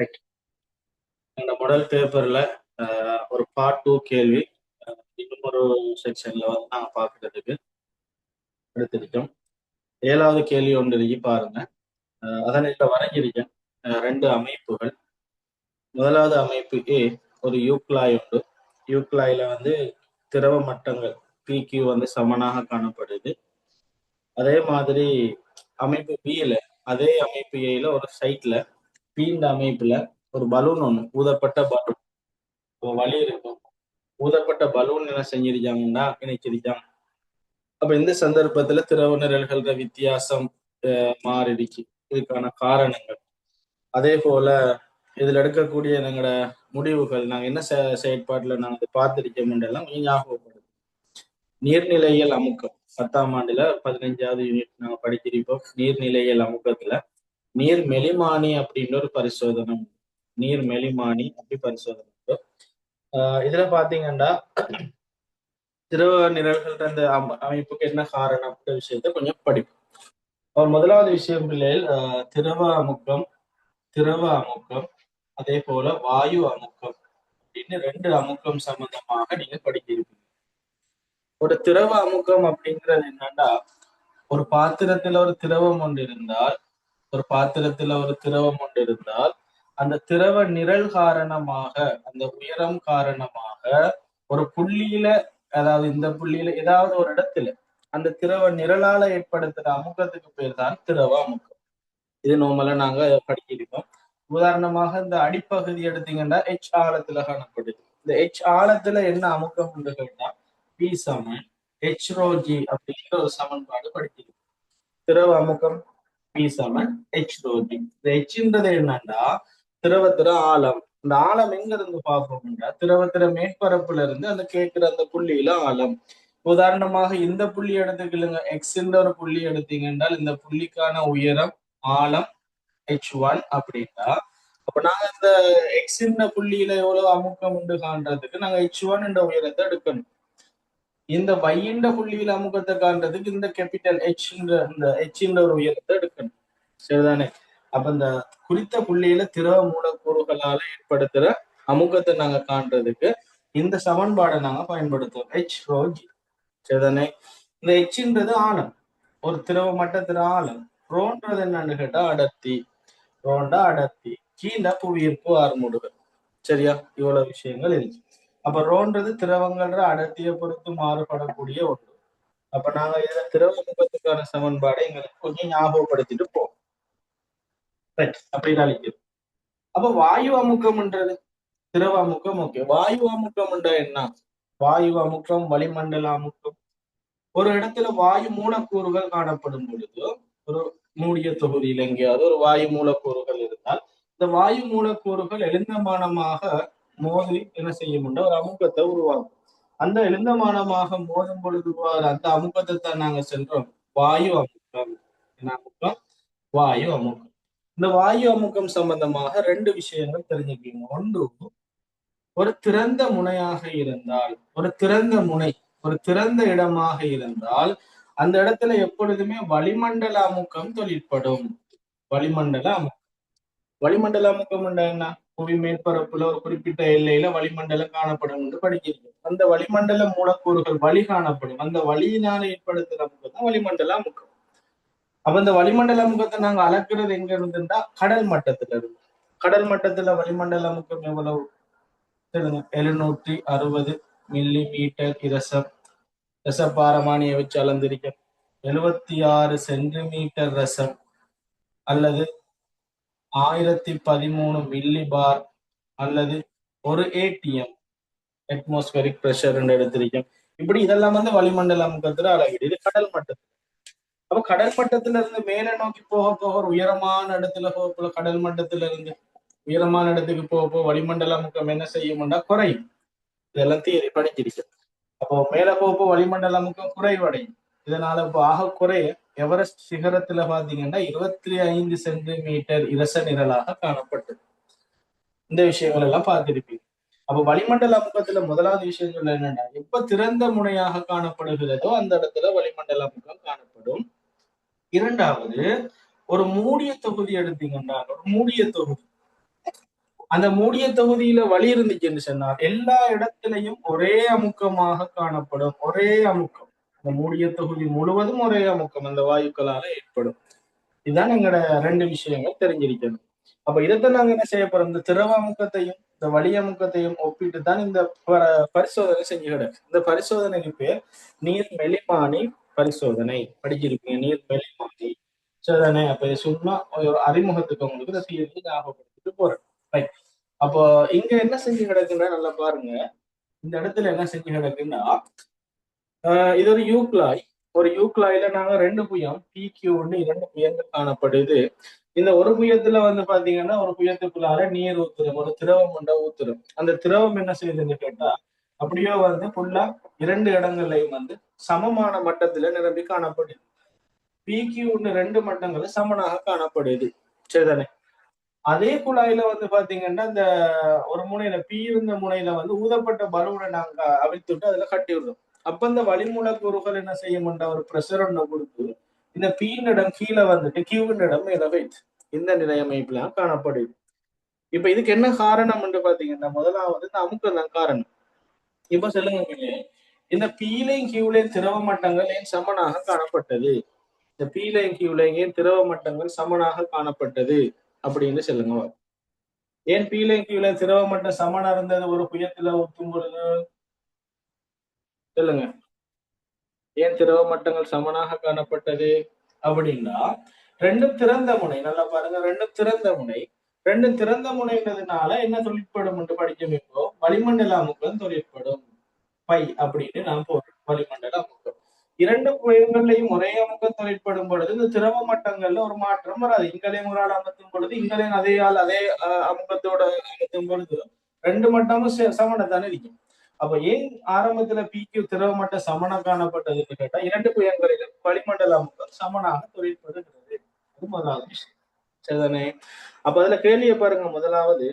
Right. இந்த முதல் பேப்பர்ல ஒரு பார்ட் 2 கேள்வி இன்னும் ஒரு செக்ஷன்ல வந்து நாங்க பார்க்கறதுக்கு எடுத்திருக்கோம். 7வது கேள்வி ஒன்று இருக்கு பாருங்க. அதனில் வரைஞ்சிருக்கேன் ரெண்டு அமைப்புகள். முதலாவது அமைப்பு ஏ, ஒரு யூக்ளாய் உண்டு. யூக்ளாயில வந்து திரவ மட்டங்கள் PQ வந்து சமனாக காணப்படுது. அதே மாதிரி அமைப்பு பியில, அதே அமைப்பு ஏல ஒரு சைட்ல பி இந்த அமைப்புல ஒரு பலூன் ஒண்ணு, ஊதப்பட்ட பலூன் வழி இருக்கும். ஊதப்பட்ட பலூன் என்ன செஞ்சிருக்காங்கன்னா இணைச்சிருக்காங்க. அப்ப இந்த சந்தர்ப்பத்துல திரவ நிரல்கள வித்தியாசம் மாறிடுச்சு. இதுக்கான காரணங்கள், அதே போல இதுல எடுக்கக்கூடிய எங்களோட முடிவுகள், நாங்க என்ன செயற்பாட்டுல நாங்க பார்த்திருக்கோம் எல்லாம் கொஞ்சம் ஞாபகப்படுது. நீர்நிலையியல் அமுக்கம் 10ஆம் ஆண்டுல 15வது யூனிட் நாங்க படிச்சிருப்போம். நீர்நிலையியல் அமுக்கத்துல நீர் மெலிமானி அப்படின்னு ஒரு பரிசோதனை, நீர் மெலிமானி அப்படி பரிசோதனை. இதுல பாத்தீங்கன்னா திரவ நிரல்கள் அந்த அமைப்புக்கு என்ன காரணம் விஷயத்த கொஞ்சம் படிப்போம். முதலாவது விஷயம் பிள்ளைகள், திரவ அமுக்கம் அதே போல வாயு அமுக்கம் அப்படின்னு ரெண்டு அமுக்கம் சம்பந்தமாக நீங்க படிக்கிறீங்க. ஒரு திரவ அமுக்கம் அப்படிங்கிறது என்னன்னா, ஒரு பாத்திரத்துல ஒரு திரவம் ஒன்று இருந்தால், அந்த திரவ நிரல் காரணமாக, அந்த உயரம் காரணமாக ஒரு புள்ளியில, அதாவது இந்த புள்ளியில ஏதாவது ஒரு இடத்துல அந்த திரவ நிரலால ஏற்படுத்துற அமுக்கத்துக்கு பேர் தான் திரவ அமுக்கம். இது நார்மலா நாங்க படிச்சிருக்கோம். உதாரணமாக இந்த அடிப்பகுதி எடுத்தீங்கன்னா H ஆழத்துல காணப்படுது. இந்த H ஆழத்துல என்ன அமுக்கம் உண்டு கேட்டா P சமன் HρG அப்படிங்கிற ஒரு சமன்பாடு படிச்சிருக்கோம். திரவ அமுக்கம் P சமன் HρG. இந்த Hன்றது என்னன்னா திரவத்திர ஆழம். இந்த ஆழம் எங்க இருந்து பார்ப்போம்னா திரவத்திர மேற்பரப்புல இருந்து அந்த கேட்கிற அந்த புள்ளியில ஆழம். உதாரணமாக இந்த புள்ளி எடுத்துக்கலுங்க, எக்ஸ்ன்ற ஒரு புள்ளி எடுத்தீங்கன்னா இந்த புள்ளிக்கான உயரம் ஆழம் H1 அப்படின்னா, அப்ப நாங்க இந்த எக்ஸ்ன்ற புள்ளியில எவ்வளவு அமுக்கம் உண்டு காண்றதுக்கு நாங்க H1 என்ற உயரத்தை எடுக்கணும். இந்த வையின்ற புள்ளியில அமுக்கத்தை காண்றதுக்கு இந்த கேபிட்டல் H ஒரு உயரத்தை எடுக்கணும். சரிதானே? அப்ப இந்த குறித்த புள்ளியில திரவ மூலக்கூறுகளால ஏற்படுத்துற அமுக்கத்தை நாங்க காண்றதுக்கு இந்த சமன்பாடை நாங்க பயன்படுத்துவோம், HρG. சரிதானே? இந்த Hன்றது ஆழம், ஒரு திரவ மட்டத்திர ஆழம். ரோன்றது என்னன்னு கேட்டா அடர்த்தி, அடர்த்தி. கீழே புவியீர்ப்பு ஆர்முடுகள். சரியா? இவ்வளவு விஷயங்கள் இருக்கு. அப்ப ரோன்றது திரவங்கள அடர்த்தியை பொறுத்து மாறுபடக்கூடிய ஒன்று. அப்ப நாங்க இதுல திரவ முகத்துக்கான சமன்பாடை எங்களுக்கு கொஞ்சம் ஞாபகப்படுத்திட்டு போவோம். அப்படின்னு அழைக்குது. அப்ப வாயு அமுக்கம்ன்றது திரவ அமுக்கம். ஓகே, வாயு அமுக்கம் என்ன? வாயு அமுக்கம், வளிமண்டல அமுக்கம். ஒரு இடத்துல வாயு மூலக்கூறுகள் காணப்படும் பொழுது, ஒரு மூடிய தொகுதியில் எங்கேயாவது ஒரு வாயு மூலக்கூறுகள் இருந்தால், இந்த வாயு மூலக்கூறுகள் எழுந்தமானமாக மோதி என்ன செய்யும், ஒரு அமுக்கத்தை உருவாக்கும். அந்த எழுந்தமானமாக மோதும் பொழுது அந்த அமுக்கத்தை தான் நாங்க சென்றோம் வாயு அமுக்கம். என்ன அமுக்கம்? வாயு அமுக்கம். இந்த வாயு அமுக்கம் சம்பந்தமாக ரெண்டு விஷயங்கள் தெரிஞ்சுக்கணும். ஒன்று, ஒரு திறந்த முனையாக இருந்தால், ஒரு திறந்த இடமாக இருந்தால் அந்த இடத்துல எப்பொழுதுமே வளிமண்டல அமுக்கம் தொழிற்படும். வளிமண்டல அமுக்கம் என்ன? புவி மேற்பரப்புல ஒரு குறிப்பிட்ட எல்லையில வளிமண்டலம் காணப்படும் என்று படிக்கிறோம். அந்த வளிமண்டல மூலக்கூறுகள் வழி காணப்படும். அந்த வழியினால ஏற்படுத்துற அமுக்கம் தான் வளிமண்டல அமுக்கம். அப்ப இந்த வளிமண்டல அமுக்கத்தை நாங்க அளக்குறது எங்க இருந்துட்டா கடல் மட்டத்துல இருந்து. கடல் மட்டத்துல வளிமண்டல அமுக்கம் எவ்வளவு? 760 மில்லி மீட்டர் இரசம். ரசப்பாரமானியை வச்சு அளந்திருக்க 76 சென்டிமீட்டர் ரசம் அல்லது 1013 மில்லி பார் அல்லது 1 ATM அட்மாஸ்பரிக் பிரஷர் எடுத்திருக்கோம். இப்படி இதெல்லாம் வந்து வளிமண்டல அமுக்கத்துல அளவீடு. இது கடல் மட்டத்துல. அப்ப கடல் மட்டத்துல இருந்து மேல நோக்கி போக போக ஒரு உயரமான இடத்துல போக, கடல் மட்டத்துல இருந்து உயரமான இடத்துக்கு போக வளிமண்டல அமுக்கம் என்ன செய்யும்னா குறையும். இதெல்லாம் தியரி படிச்சிருக்கு. அப்போ மேல போக வளிமண்டல அமுக்கம் குறைவடையும். இதனால இப்போ ஆக குறைய எவரெஸ்ட் சிகரத்துல பாத்தீங்கன்னா 25 சென்டிமீட்டர் இரச நிரலாக காணப்பட்டது. இந்த விஷயங்கள் எல்லாம் பார்த்திருப்பீங்க. அப்ப வளிமண்டல அமுக்கத்துல முதலாவது விஷயங்கள் என்னன்னா, எப்ப திறந்த முனையாக காணப்படுகிறதோ அந்த இடத்துல வளிமண்டல அமுக்கம் காணப்படும். இரண்டாவது, ஒரு மூடிய தொகுதி எடுத்தீங்கன்னா, ஒரு மூடிய தொகுதி அந்த மூடிய தொகுதியில வழி இருந்துச்சுன்னு சொன்னால் எல்லா இடத்திலையும் ஒரே அமுக்கமாக காணப்படும். ஒரே அமுக்கம், அந்த மூடிய தொகுதி முழுவதும் ஒரே அமுக்கம் அந்த வாயுக்களால ஏற்படும். இதுதான் எங்களோட ரெண்டு விஷயங்கள் தெரிஞ்சிருக்கணும். அப்ப இதைத்தான் நாங்க என்ன செய்ய போறோம், இந்த திரவ அமுக்கத்தையும் இந்த வளி அமுக்கத்தையும் ஒப்பிட்டு தான் இந்த பரிசோதனை செஞ்சு கிடக்கு. இந்த பரிசோதனைக்கு பேர் நீர் மெலிமானி பரிசோதனை. படிச்சிருப்பீங்க, நீர் மெலிமானி சோதனை. அப்ப சும்மா ஒரு அறிமுகத்துக்கு உங்களுக்கு இந்த தீர்வு ஞாபகப்படுத்திட்டு போறேன். ரைட். அப்போ இங்க என்ன செஞ்சு கிடக்குன்னா நல்லா பாருங்க. இந்த இடத்துல என்ன செஞ்சு கிடக்குன்னா, இது ஒரு யூக்லாய். ஒரு யூக்லாயில நாங்க ரெண்டு புயம் PQ இரண்டு புயங்கள் காணப்படுது. இந்த ஒரு புயத்துல வந்து பாத்தீங்கன்னா ஒரு புயத்துக்குள்ளார நீர் ஊத்துரும், ஒரு திரவம் கொண்ட ஊத்துரும். அந்த திரவம் என்ன செய்யுதுன்னு கேட்டா அப்படியே வந்து ஃபுல்லா இரண்டு இடங்கள்லையும் வந்து சமமான மட்டத்துல நிரம்பி காணப்படுது. PQ ரெண்டு மட்டங்களும் சமனாக காணப்படுது. சரிதானே? அதே குழாயில வந்து பாத்தீங்கன்னா இந்த ஒரு முனையில பி இருந்த முனையில வந்து ஊதப்பட்ட பலூனை நாங்க அவிழ்த்துட்டு அதுல கட்டி விடுறோம். அப்ப இந்த வளிமூலக்கூறுகள் என்ன செய்யும்டா ஒரு பிரஷர் ஒண்ணு கொடுத்து இந்த பீனிடம் கீழே வந்துட்டு கியூனிடம் மேல வைத்து இந்த நிலையமைப்புல காணப்படுது. இப்ப இதுக்கு என்ன காரணம் என்று பாத்தீங்கன்னா முதலாவது இந்த அமுக்கம் தான் காரணம். இப்ப சொல்லுங்க, இந்த பீலையும் கியூலையும் திரவ மட்டங்கள் ஏன் சமனாக காணப்பட்டது? இந்த பீலையும் கியூலையும் ஏன் திரவ மட்டங்கள் சமனாக காணப்பட்டது அப்படின்னு சொல்லுங்க. ஏன் பீலையும் கியூலையும் திரவ மட்டம் சமனா இருந்தது ஒரு புயத்துல ஊற்றும் பொழுது? சொல்லுங்க, ஏன் திரவ மட்டங்கள் சமனாக காணப்பட்டது அப்படின்னா ரெண்டும் திறந்த முனை. நல்லா பாருங்க, ரெண்டும் திறந்த முனை. ரெண்டும் திறந்த முனைன்றதுனால என்ன தொழிற்படும் என்று படிக்கும். இப்போ வளிமண்டல அமுக்கம் தொழிற்படும் பை அப்படின்னு நான் போடுறேன். வளிமண்டல அமுக்கம் இரண்டு புயங்கள்லையும் ஒரே அமுக்கம் தொழிற்படும் பொழுது இந்த திரவ மட்டங்கள்ல ஒரு மாற்றம் வராது. இங்களையும் ஒரு ஆள் அமர்த்தும் பொழுது இங்களையும் அதே ஆள் அதே அமுக்கத்தோட அமர்த்தும் பொழுது ரெண்டு மட்டமும் சமனத்தானே இருக்கும். அப்ப ஏன் ஆரம்பத்துல PQ திரவ மட்டம் சமனா காணப்பட்டதுன்னு கேட்டா இரண்டு புயங்களிலும் வளிமண்டல அமுக்கம் சமனாக தொழிற்படுகிறது. அது முதலாவது விஷயம். சரிதானே? அப்ப அதுல கேள்வியை பாருங்க. முதலாவது,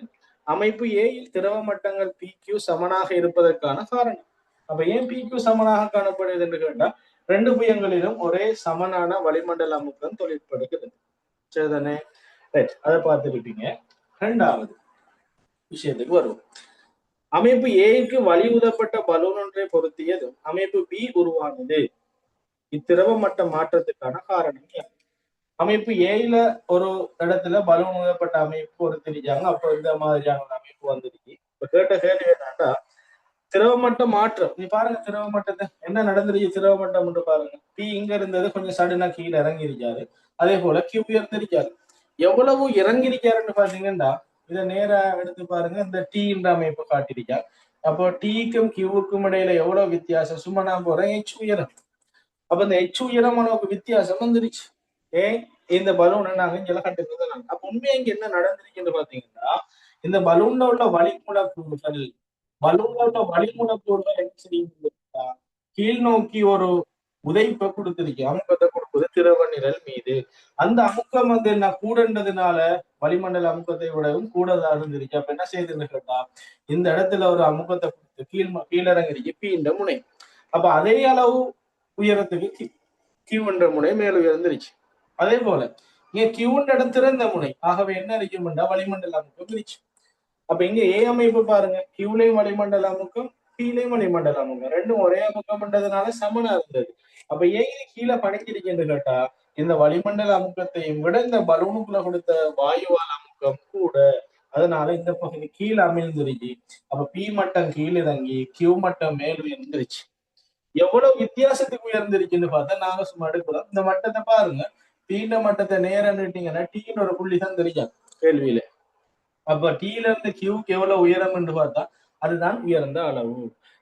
அமைப்பு ஏயில் திரவ மட்டங்கள் PQ சமனாக இருப்பதற்கான காரணம். அப்ப ஏன் PQ சமனாக காணப்படுது என்று கேட்டா ரெண்டு புயங்களிலும் ஒரே சமனான வளிமண்டல அமுக்கம் தொழிற்படுகிறது. சரிதானே? ரைட், அதை பார்த்துக்கிட்டீங்க. இரண்டாவது விஷயத்துக்கு வருவோம். அமைப்பு ஏக்கு வலியுறுத்தப்பட்ட பலூன் ஒன்றை பொருத்தியதும் அமைப்பு B உருவானது. இத்திரவ மட்ட மாற்றத்துக்கான காரணம். அமைப்பு ஏல ஒரு இடத்துல பலூன் ஊதப்பட்ட அமைப்பு பொறுத்திருக்காங்க. அப்ப இந்த மாதிரியான ஒரு அமைப்பு வந்துருக்கு. இப்ப கேட்ட கேள்வி என்னன்னா, திரவ மட்ட மாற்றம். நீ பாருங்க, திரவ மட்டத்தை என்ன நடந்துருக்கு. திரவ மட்டம் பாருங்க, P இங்க இருந்தது கொஞ்சம் சடனா கீழே இறங்கி இருக்காரு. அதே போல Q உயர்ந்திருக்காரு. எவ்வளவு இறங்கிருக்காருன்னு பாத்தீங்கன்னா இதை நேரா எடுத்து பாருங்க. இந்த T அமைப்பு காட்டிருக்கா. அப்போ Tக்கும் Qவுக்கும் இடையில எவ்வளவு வித்தியாசம்? சும்மா நான் போறேன் H உயரம். அப்ப இந்த H உயரம் அளவுக்கு வித்தியாசம் வந்துருச்சு. ஏன் இந்த பலூனை நாங்க இங்கெல்லாம் கட்டுறது. அப்ப உண்மையா இங்க என்ன நடந்திருக்குன்னு பாத்தீங்கன்னா இந்த பலூன்ல உள்ள வளிமூலக்கூறுகள் என்ன செய்யுதுன்னா கீழ் நோக்கி ஒரு உதைப்பை கொடுத்திருக்கு. அமுக்கத்தை கொடுக்குது திரவ நிரல் மீது. அந்த அமுக்கம் வந்து என்ன கூடன்றதுனால வளிமண்டல அமுக்கத்தை விடவும் கூடதா இருந்திருக்கு. அப்ப என்ன செய்யுதுன்னு கேட்டா இந்த இடத்துல ஒரு அமுக்கத்தை கொடுத்து கீழிறங்கிருக்கு P என்ற முனை. அப்ப அதே அளவு உயரத்துக்கு Q என்ற முனை மேல் உயர்ந்துருச்சு. அதே போல இங்க Q இடம் திறந்த முனை. ஆகவே என்ன இருக்கும்னா வளிமண்டல அமுக்கம் இருந்துச்சு. அப்ப இங்க A அமைப்பு பாருங்க, Qலையும் வளிமண்டல அமுக்கம், Pலையும் வளிமண்டல அமுக்கம், ரெண்டும் ஒரே அமுக்கம் பண்றதுனால சமனா இருந்தது. அப்ப ஏன் கீழே பணிச்சிருக்குன்னு கேட்டா இந்த வளிமண்டல அமுக்கத்தையும் விட இந்த பலூனுக்குள்ள கொடுத்த வாயுவால் அமுக்கம் கூட. அதனால இந்த பகுதி கீழே அமிழ்ந்துருச்சு. அப்ப P மட்டம் கீழ் இறங்கி Q மட்டம் மேல் உயர்ந்துருச்சு. எவ்வளவு வித்தியாசத்துக்கு உயர்ந்திருக்குன்னு பார்த்தா நாங்க சும்மா எடுக்கிறோம். இந்த மட்டத்தை பாருங்க. P மட்டத்தை நேரம் நிட்டீங்கன்னா Tன்னு ஒரு புள்ளி தான் தெரியும் கேள்வியில. அப்ப Tல இருந்து Qக்கு எவ்வளவு உயரம் என்று பார்த்தா அதுதான் உயர்ந்த அளவு.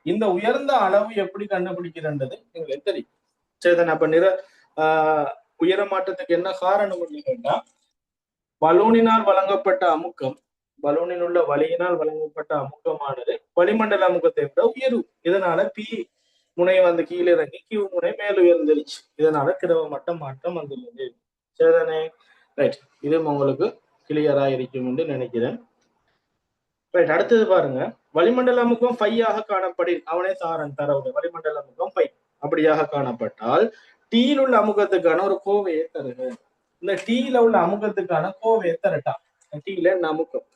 இந்த உயர்ந்த அளவு எப்படி கண்டுபிடிக்கிறன்றது எங்களுக்கு தெரியும். சரிதானே? அப்ப உயர மாற்றத்துக்கு என்ன காரணம் கேட்டா பலூனினால் வழங்கப்பட்ட அமுக்கம், பலூனில் உள்ள வலியினால் வழங்கப்பட்ட அமுக்கமானது வளிமண்டல அமுக்கத்தை விட உயர்வு. இதனால P முனை வந்து கீழே இறங்கி Q முனை மேல் உயர்ந்துருச்சு. இதனால திரவ மட்டம் மாற்றம் வந்துள்ளது. சரிதானே? ரைட், இது உங்களுக்கு கிளியரா இருக்கும் என்று நினைக்கிறேன். ரைட், அடுத்தது பாருங்க. வளிமண்டல அமுக்கம் பையாக காணப்படில் அவனே தாரன் தரவு வளிமண்டல அமுக்கம் பை அப்படியாக காணப்பட்டால் டீயில் உள்ள அமுகத்துக்கான ஒரு கோவையை தருக. இந்த டீல உள்ள அமுகத்துக்கான கோவையை தரட்டான். டீல என்ன அமுக்கம்?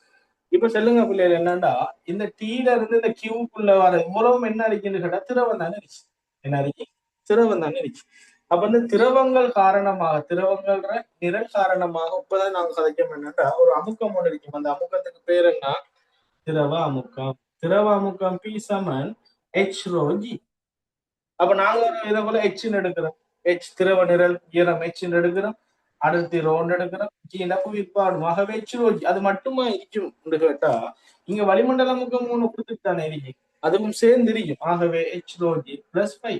இப்ப சொல்லுங்க பிள்ளைகள் என்னன்னா இந்த டீல இருந்து இந்த கியூக்குள்ள வர இவ்வளவும் என்ன இருக்குன்னு கேட்டா திரவம் தானே இருந்துச்சு. என்ன இருக்கு? திரவம் தானே இருந்துச்சு. அப்ப இந்த திரவங்கள் காரணமாக திரவங்கள்ற நிரல் காரணமாக இப்பதான் நாங்க கதைக்கணும் என்னன்னா ஒரு அமுக்கம் ஒன்று இருக்கும். அந்த அமுக்கத்துக்கு பேர் என்ன? திரவ அமுக்கம். திரவ அமுக்கம் பி சமன் ஹெச் ரோ ஜி. அப்ப நாங்க ஒரு இதை போல ஹெச்ன்னு எடுக்கிறோம். ஹெச் திரவ நிரல் ஈரம் ஹெச்ன்னு எடுக்கிறோம். அடுத்து ரோன்னு எடுக்கிறோம். ஜினா புவிப்பாடும். ஆகவே ஹெச் ரோ ஜி அது மட்டுமா இருக்கும் என்று கேட்டா இங்க வளிமண்டல அமுக்கம் ஒண்ணு கொடுத்துட்டு தானே இருக்கு. அதுவும் சேர்ந்து இருக்கும். ஆகவே ஹெச் ரோ ஜி பிளஸ் 5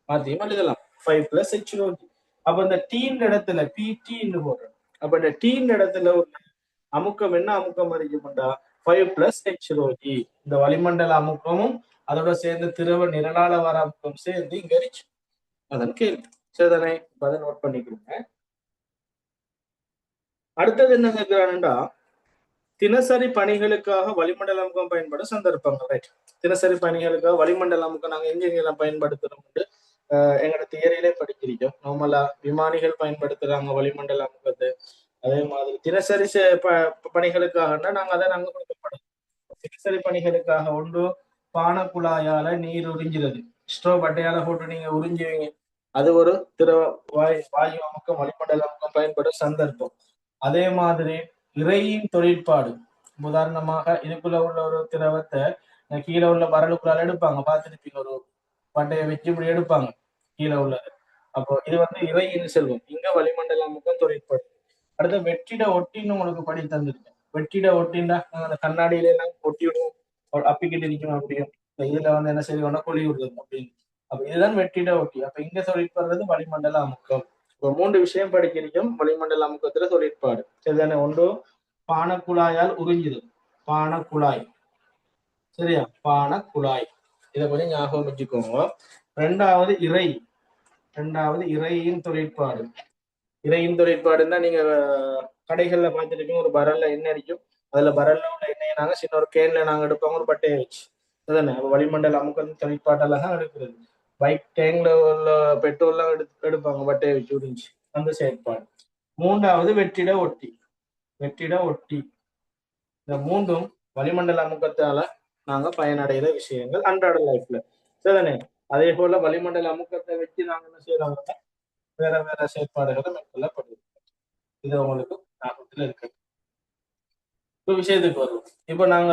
மாத்தியும் எழுதலாம். 5 பிளஸ் ஹெச் ரோ ஜி. அப்ப இந்த டீன் இடத்துல பிடின்னு போடுறோம். அப்ப இந்த டீன் இடத்துல ஒரு அமுக்கம் என்ன அமுக்கம் இருக்கும்டா 5 பிளஸ் ஹெச் ரோ ஜி. இந்த வளிமண்டல அமுக்கமும் அதோட சேர்ந்து திரவ நிரலால வர அமுக்கம் சேர்ந்து இங்க இருக்கு. அதன் கேள்வி சரிதானே? அதை நோட் பண்ணிக்கிறோங்க. அடுத்தது என்ன கேட்கிறான்டா தினசரி பணிகளுக்காக வளிமண்டல அமுக்கம் பயன்பட சந்தர்ப்பங்கள். ரைட். தினசரி பணிகளுக்காக வளிமண்டல அமுக்கம் நாங்க எங்கெங்கெல்லாம் பயன்படுத்துறோம் எங்களோட தியரியிலே படிக்கிறோம். நார்மலா விமானிகள் பயன்படுத்துறாங்க வளிமண்டல அமுக்கத்தை. அதே மாதிரி தினசரி பணிகளுக்காக நாங்க கொடுக்கப்படும். தினசரி பணிகளுக்காக ஒன்று பானக்குழாயால நீர் உறிஞ்சுறது. ஸ்ட்ரோ பட்டையால போட்டு நீங்க உறிஞ்சுவீங்க. அது ஒரு திரவ வாயு அமுக்கம் வளிமண்டல அமுக்கம் பயன்படும் சந்தர்ப்பம். அதே மாதிரி இறையின் தொழிற்பாடு. உதாரணமாக இதுக்குள்ள உள்ள ஒரு திரவத்தை கீழே உள்ள வரலுக்குள்ளால எடுப்பாங்க. பார்த்துருப்பீங்க. ஒரு பட்டையை வச்சு இப்படி எடுப்பாங்க கீழே உள்ளது. அப்போ இது இறையின் செல்வம். இங்க வளிமண்டல அமுக்கம் தொழிற்பாடு. அடுத்து வெற்றிட ஒட்டின்னு உங்களுக்கு படி தந்திருக்கேன். வெற்றிட ஒட்டின்னா அந்த கண்ணாடியில எல்லாம் ஒட்டி விடுவோம். அப்பிக்கிட்டு இருக்கணும் அப்படியும். இதுல என்ன செய்வோம்னா கொழி விடுறது அப்படின்னு. அப்ப இதுதான் வெற்றிட ஒட்டி. அப்ப இங்க தொழிற்படுறது வளிமண்டல அமுக்கம். இப்போ 3 விஷயம் படிக்கிறோம் வளிமண்டல அமுக்கத்துல தொழிற்பாடு. சரிதானே? ஒன்று பானக்குழாயால் உறிஞ்சுது. பானக்குழாய். சரியா? பானக்குழாய். இதை கொஞ்சம் ஞாபகம் வச்சுக்கோங்க. ரெண்டாவது இறையின் தொழிற்பாடு. இறையின் தொழிற்பாடுன்னா நீங்க கடைகள்ல பார்த்துருப்பீங்க. ஒரு பரல்ல எண்ணெய் அடிக்கும். அதுல பரல்ல உள்ள எண்ணெயை நாங்க சின்ன ஒரு கேன்ல நாங்க எடுப்போம் ஒரு பட்டையை வச்சு. அதுதானே? வளிமண்டல அமுக்கம் தொழிற்பாட்டெல்லாம் தான் எடுக்கிறது. பைக் டேங்க்ல உள்ள பெட்ரோல்லாம் எடுப்பாங்க பட்டையை வச்சு உறிஞ்சு. அந்த செயற்பாடு. மூன்றாவது வெற்றிட ஒட்டி. இந்த மூன்றும் வளிமண்டல அமுக்கத்தால நாங்க பயனடைகிற விஷயங்கள் அன்றாட லைஃப்ல. சரிதானே? அதே போல வளிமண்டல அமுக்கத்தை வச்சு நாங்க என்ன செய்யறாங்கன்னா வேற வேற செயற்பாடுகளை மேற்கொள்ளப்படுது. இது உங்களுக்கு ஞாபகத்துல இருக்கு. இப்ப விஷயத்துக்கு வருவோம். இப்ப நாங்க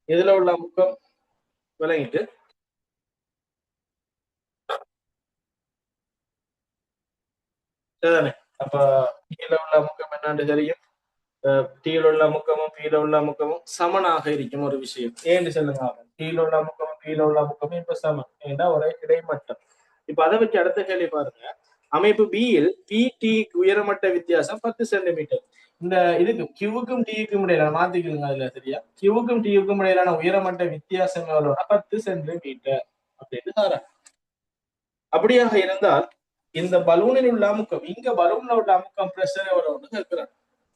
எதுல உள்ள அமுக்கம் விளங்கிட்டு சரிதானே? அப்ப கீழே உள்ள அமுக்கம் என்னன்னு தெரியும். கீழே உள்ள அமுக்கமும் கீழே உள்ள அமுக்கமும் சமனாக இருக்கும் ஒரு விஷயம். ஏன்னு சொல்லுங்க. கீழே உள்ள அமுக்கமும் இப்ப சமன். ஏன்னா ஒரே கிடைமட்டம். இப்ப அதை வச்சு அடுத்த கேள்வி பாருங்க. அமைப்பு பியில் பிடி உயரமட்ட வித்தியாசம் 10 சென்டிமீட்டர். இந்த இதுக்கு கியூவுக்கும் டிக்கும் இடையிலான மாத்திக்கலுங்க. அதுல சரியா? கியூவுக்கும் டிக்கும் இடையிலான உயரமட்ட வித்தியாசம் எவ்வளோனா 10 சென்டிமீட்டர் அப்படின்னு தரேன். அப்படியாக இருந்தால் இந்த பலூனில் உள்ள அமுக்கம் இங்க பலூன்ல உள்ள அமுக்கம் பிரஷர் எவ்வளவுன்னு கேட்கிறான்.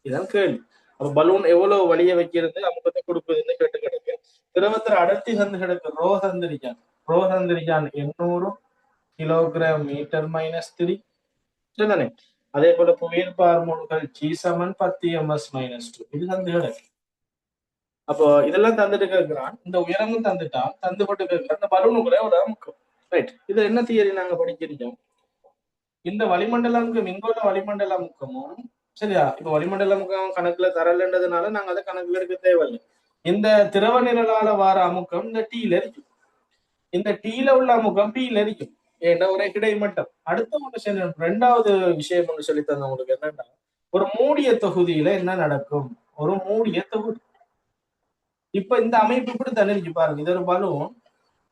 இதான் கேள்வி. அப்ப பலூன் எவ்வளவு வழிய வைக்கிறது அமுக்கத்தை கொடுக்குதுன்னு கேட்டு கிடக்கு. திரவத்துல அடர்த்தி சந்து கிடக்கு. ரோ சந்திரிக்கான் 800 கிலோகிராம் மீட்டர் மைனஸ் 3. சரிதானே? அதே போல புவியல் பார்மோன்கள் ஜி சமன் 10 ms மைனஸ் 2. இது தந்து கிடக்கு. அப்போ இதெல்லாம் தந்துட்டு கேட்கிறான். இந்த உயரமும் தந்துட்டான். தந்து போட்டு கேட்கிறான். இந்த பலூனுக்குள்ள ஒரு அமுக்கம். ரைட். இது என்ன தியரி நாங்க படிக்கிறோம்? இந்த வளிமண்டல அமுக்கம் இங்குள்ள வளிமண்டல அமுக்கமும் சரியா? இப்ப வளிமண்டல அமுக்கம் கணக்குல தரலன்றதுனால நாங்க அதை கணக்குல எடுக்க தேவையில்லை. இந்த திரவ நிரலால வார அமுக்கம் இந்த டீல இருக்கும். இந்த டீல உள்ள அமுகம் டீல இருக்கும். ஏன்னா ஒரே கிடைமட்டம். அடுத்த ஒன்று ரெண்டாவது விஷயம் ஒன்று சொல்லி தந்த உங்களுக்கு என்னன்னா ஒரு மூடிய தொகுதியில என்ன நடக்கும்? ஒரு மூடிய தொகுதி. இப்ப இந்த அமைப்பு இப்படி தண்ணிச்சு பாருங்க. இது ஒரு பலூன்